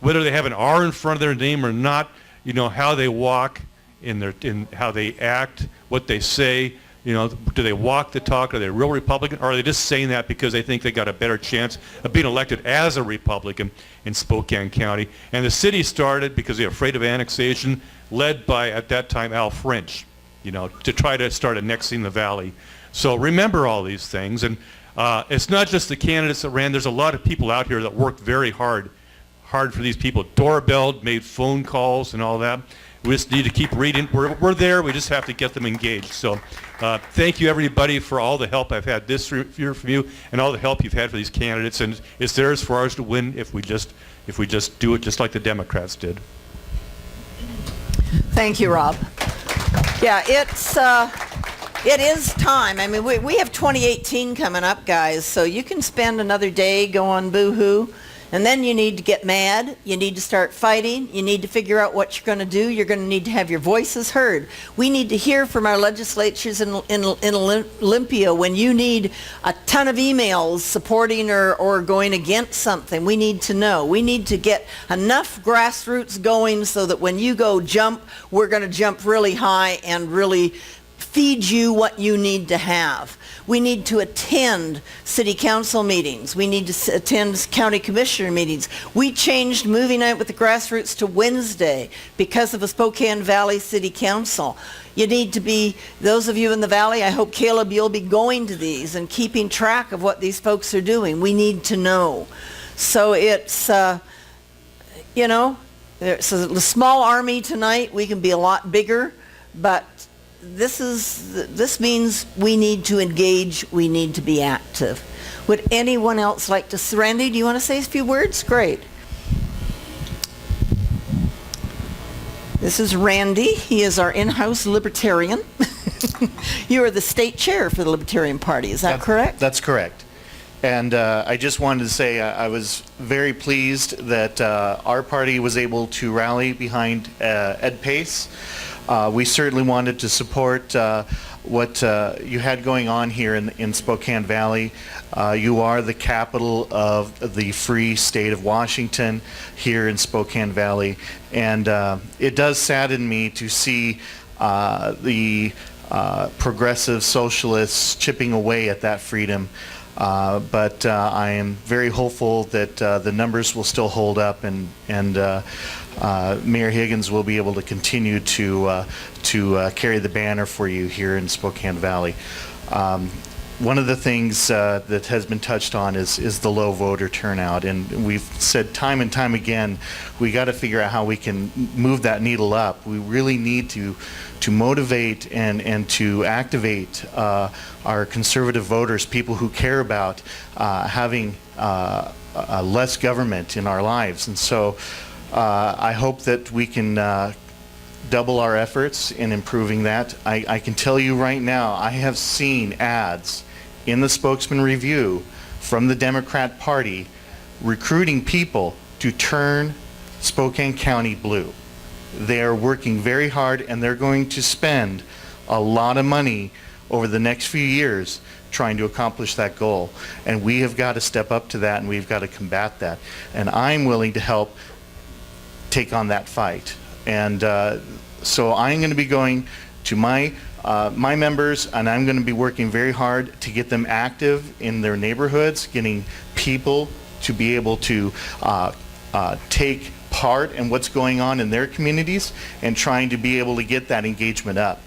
whether they have an R in front of their name or not, you know, how they walk, in how they act, what they say. You know, do they walk the talk? Are they real Republican? Or are they just saying that because they think they got a better chance of being elected as a Republican in Spokane County? And the city started because they're afraid of annexation, led by, at that time, Al French, you know, to try to start annexing the valley. So remember all these things. And it's not just the candidates that ran. There's a lot of people out here that worked very hard for these people. Doorbelled, made phone calls and all that. We just need to keep reading. We're there. We just have to get them engaged. So thank you, everybody, for all the help I've had this year from you and all the help you've had for these candidates. And it's theirs for ours to win if we just do it just like the Democrats did. Thank you, Rob. Yeah, it is time. I mean, we have 2018 coming up, guys, so you can spend another day going boo-hoo, and then you need to get mad. You need to start fighting. You need to figure out what you're going to do. You're going to need to have your voices heard. We need to hear from our legislatures in Olympia when you need a ton of emails supporting or going against something. We need to know. We need to get enough grassroots going so that when you go jump, we're going to jump really high and really feed you what you need to have. We need to attend city council meetings. We need to attend county commissioner meetings. We changed movie night with the grassroots to Wednesday because of the Spokane Valley City Council. You need to be, those of you in the valley, I hope, Caleb, you'll be going to these and keeping track of what these folks are doing. We need to know. So it's, you know, it's a small army tonight. We can be a lot bigger, but this means we need to engage, we need to be active. Would anyone else like to? Randy, do you want to say a few words? Great. This is Randy. He is our in-house libertarian. You are the state chair for the Libertarian Party, is that correct? That's correct. And I just wanted to say I was very pleased that our party was able to rally behind Ed Pace. We certainly wanted to support what you had going on here in Spokane Valley. You are the capital of the free state of Washington here in Spokane Valley. And it does sadden me to see the progressive socialists chipping away at that freedom. But I am very hopeful that the numbers will still hold up, and Mayor Higgins will be able to continue to carry the banner for you here in Spokane Valley. One of the things that has been touched on is the low voter turnout, and we've said time and time again, we got to figure out how we can move that needle up. We really need to motivate and to activate our conservative voters, people who care about having less government in our lives. And so I hope that we can double our efforts in improving that. I can tell you right now, I have seen ads in the Spokesman Review from the Democrat Party recruiting people to turn Spokane County blue. They are working very hard, and they're going to spend a lot of money over the next few years trying to accomplish that goal. And we have got to step up to that, and we've got to combat that. And I'm willing to help take on that fight. And so I'm going to be going to my members, and I'm going to be working very hard to get them active in their neighborhoods, getting people to be able to take part in what's going on in their communities and trying to be able to get that engagement up.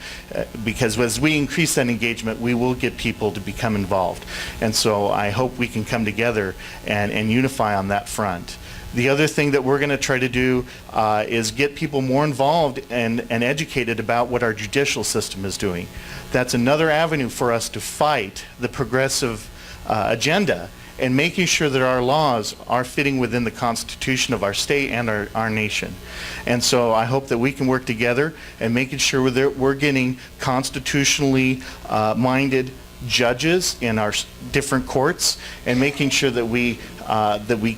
Because as we increase that engagement, we will get people to become involved. And so I hope we can come together and unify on that front. The other thing that we're going to try to do is get people more involved and educated about what our judicial system is doing. That's another avenue for us to fight the progressive agenda and making sure that our laws are fitting within the Constitution of our state and our nation. And so I hope that we can work together and making sure that we're getting constitutionally minded judges in our different courts and making sure that we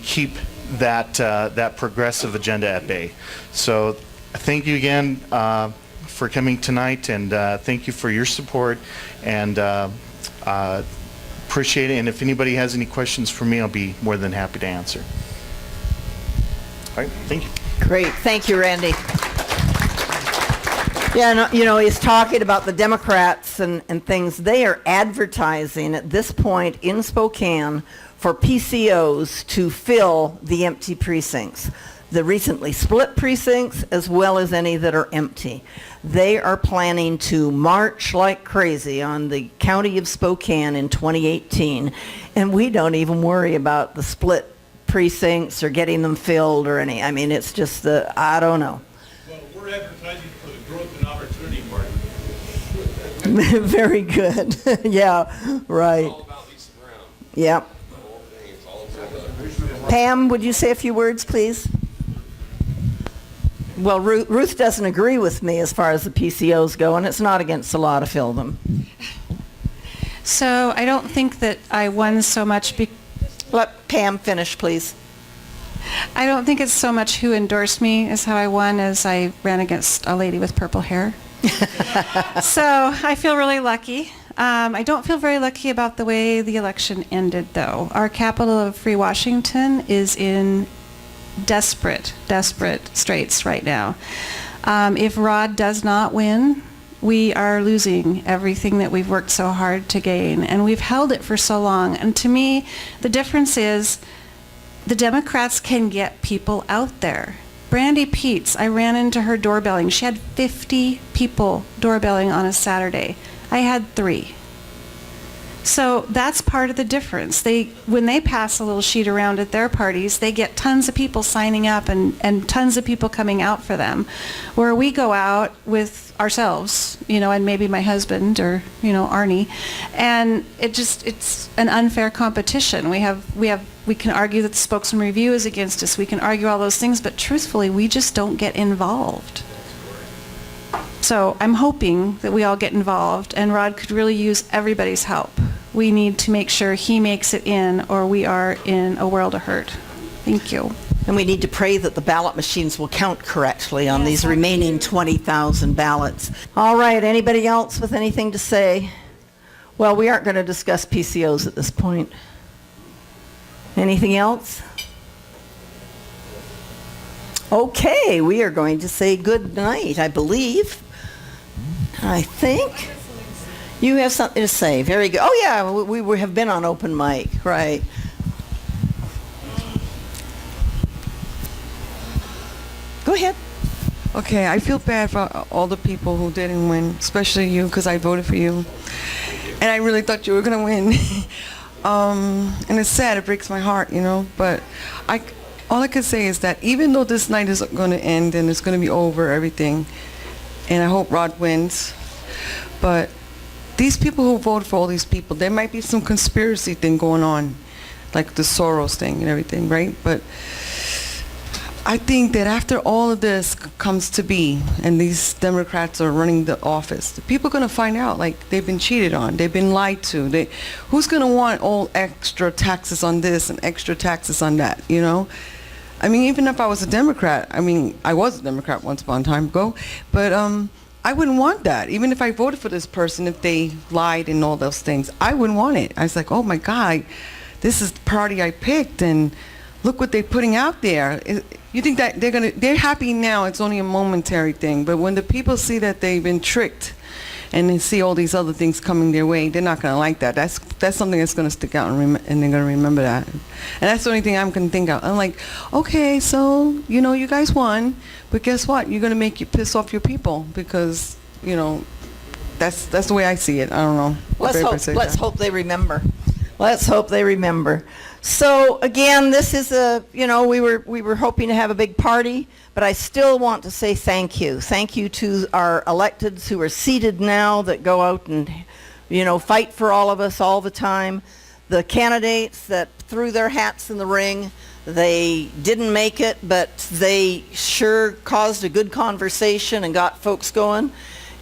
keep that progressive agenda at bay. So thank you again for coming tonight, and thank you for your support, and appreciate it. And if anybody has any questions for me, I'll be more than happy to answer. All right, thank you. Great, thank you, Randy. Yeah, no, you know, he's talking about the Democrats and things. They are advertising at this point in Spokane for PCOs to fill the empty precincts, the recently split precincts as well as any that are empty. They are planning to march like crazy on the county of Spokane in 2018, and we don't even worry about the split precincts or getting them filled or any. I mean, it's just I don't know. Well, we're advertising for the Growth and Opportunity Party. Very good. Yeah, right. All about Lisa Brown. Yep. The whole thing, it's all about Pam, would you say a few words, please? Well, Ruth doesn't agree with me as far as the PCOs go, and it's not against the law to fill them. So I don't think that I won so much. Let Pam finish, please. I don't think it's so much who endorsed me as how I won, as I ran against a lady with purple hair. So I feel really lucky. I don't feel very lucky about the way the election ended, though. Our capital of free Washington is in desperate straits right now. If Rod does not win, we are losing everything that we've worked so hard to gain, and we've held it for so long. And to me, the difference is the Democrats can get people out there. Brandy Peets, I ran into her doorbelling. She had 50 people doorbelling on a Saturday. I had 3. So that's part of the difference. When they pass a little sheet around at their parties, they get tons of people signing up and tons of people coming out for them. Where we go out with ourselves, and maybe my husband or, Arnie, and it's an unfair competition. We can argue that the Spokesman Review is against us. We can argue all those things, but truthfully, we just don't get involved. So I'm hoping that we all get involved, and Rod could really use everybody's help. We need to make sure he makes it in, or we are in a world of hurt. Thank you. And we need to pray that the ballot machines will count correctly on these remaining 20,000 ballots. All right, anybody else with anything to say? Well, we aren't going to discuss PCOs at this point. Anything else? Okay, we are going to say good night, I believe. I think. You have something to say. Very good. Oh, yeah, we have been on open mic, right. Go ahead. Okay, I feel bad for all the people who didn't win, especially you, because I voted for you. And I really thought you were going to win. And it's sad, it breaks my heart, but all I can say is that even though this night is going to end and it's going to be over, everything, and I hope Rod wins, but these people who voted for all these people, there might be some conspiracy thing going on, like the Soros thing and everything, right? But I think that after all of this comes to be, and these Democrats are running the office, the people are going to find out, like, they've been cheated on, they've been lied to. Who's going to want all extra taxes on this and extra taxes on that, I mean, even if I was a Democrat, I was a Democrat once upon a time ago, but I wouldn't want that. Even if I voted for this person, if they lied and all those things, I wouldn't want it. I was like, oh my God, this is the party I picked, and look what they're putting out there. You think that they're happy now, it's only a momentary thing, but when the people see that they've been tricked, and they see all these other things coming their way, they're not going to like that. That's something that's going to stick out, and they're going to remember that. And that's the only thing I'm going to think of. I'm like, okay, so, you know, you guys won, but guess what? You're going to piss off your people because, you know, that's the way I see it. I don't know. Let's hope they remember. Let's hope they remember. So again, this is we were hoping to have a big party, but I still want to say thank you. Thank you to our electeds who are seated now that go out and, fight for all of us all the time. The candidates that threw their hats in the ring, they didn't make it, but they sure caused a good conversation and got folks going.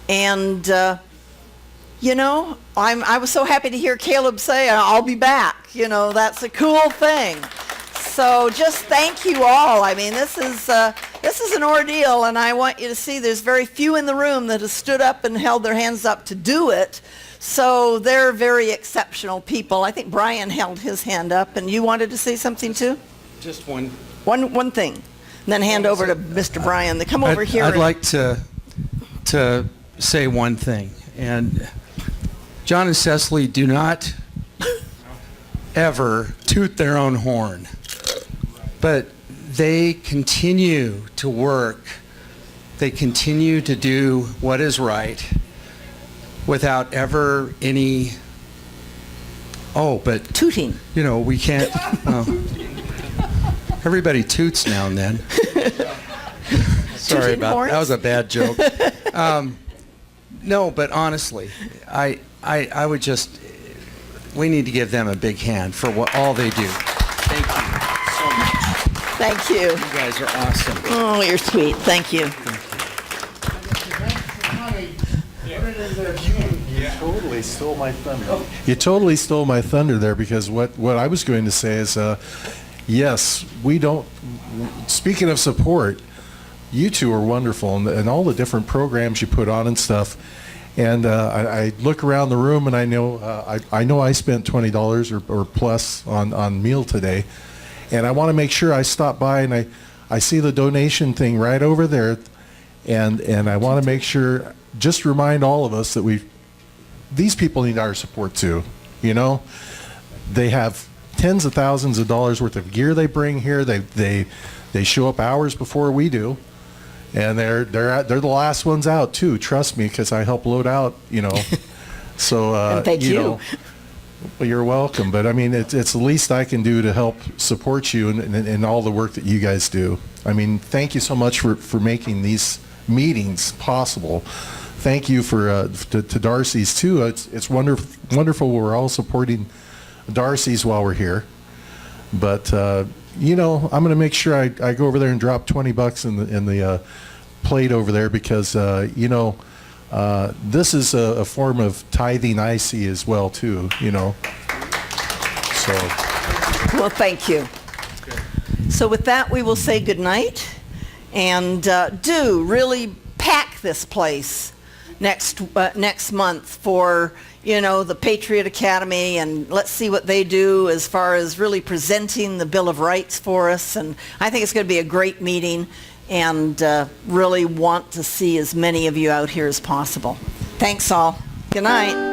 And, I was so happy to hear Caleb say, I'll be back. That's a cool thing. So just thank you all. I mean, this is an ordeal, and I want you to see there's very few in the room that have stood up and held their hands up to do it. So they're very exceptional people. I think Brian held his hand up, and you wanted to say something too? Just one thing. And then hand over to Mr. Brian. They come over here. I'd like to say one thing. And John and Cecily do not ever toot their own horn, but they continue to work. They continue to do what is right without ever any, but tooting. We can't, everybody toots now and then. Sorry about that. That was a bad joke. No, but honestly, I would just, we need to give them a big hand for all they do. Thank you so much. Thank you. You guys are awesome. Oh, you're sweet. Thank you. You totally stole my thunder. You totally stole my thunder there, because what I was going to say is, yes, we don't, speaking of support, you two are wonderful, and all the different programs you put on and stuff. And I look around the room, and I know I spent $20 or plus on meal today, and I want to make sure I stop by and I see the donation thing right over there, and I want to make sure, just remind all of us that these people need our support too. They have tens of thousands of dollars worth of gear they bring here. They show up hours before we do. And they're the last ones out too. Trust me, because I help load out. So and thank you. Well, you're welcome. But I mean, it's the least I can do to help support you and all the work that you guys do. I mean, thank you so much for making these meetings possible. Thank you to Darcy's too. It's wonderful. We're all supporting Darcy's while we're here. But I'm going to make sure I go over there and drop $20 in the plate over there, because this is a form of tithing I see as well too. So. Well, thank you. So with that, we will say good night, and do really pack this place next month for the Patriot Academy, and let's see what they do as far as really presenting the Bill of Rights for us. And I think it's going to be a great meeting, and really want to see as many of you out here as possible. Thanks all. Good night.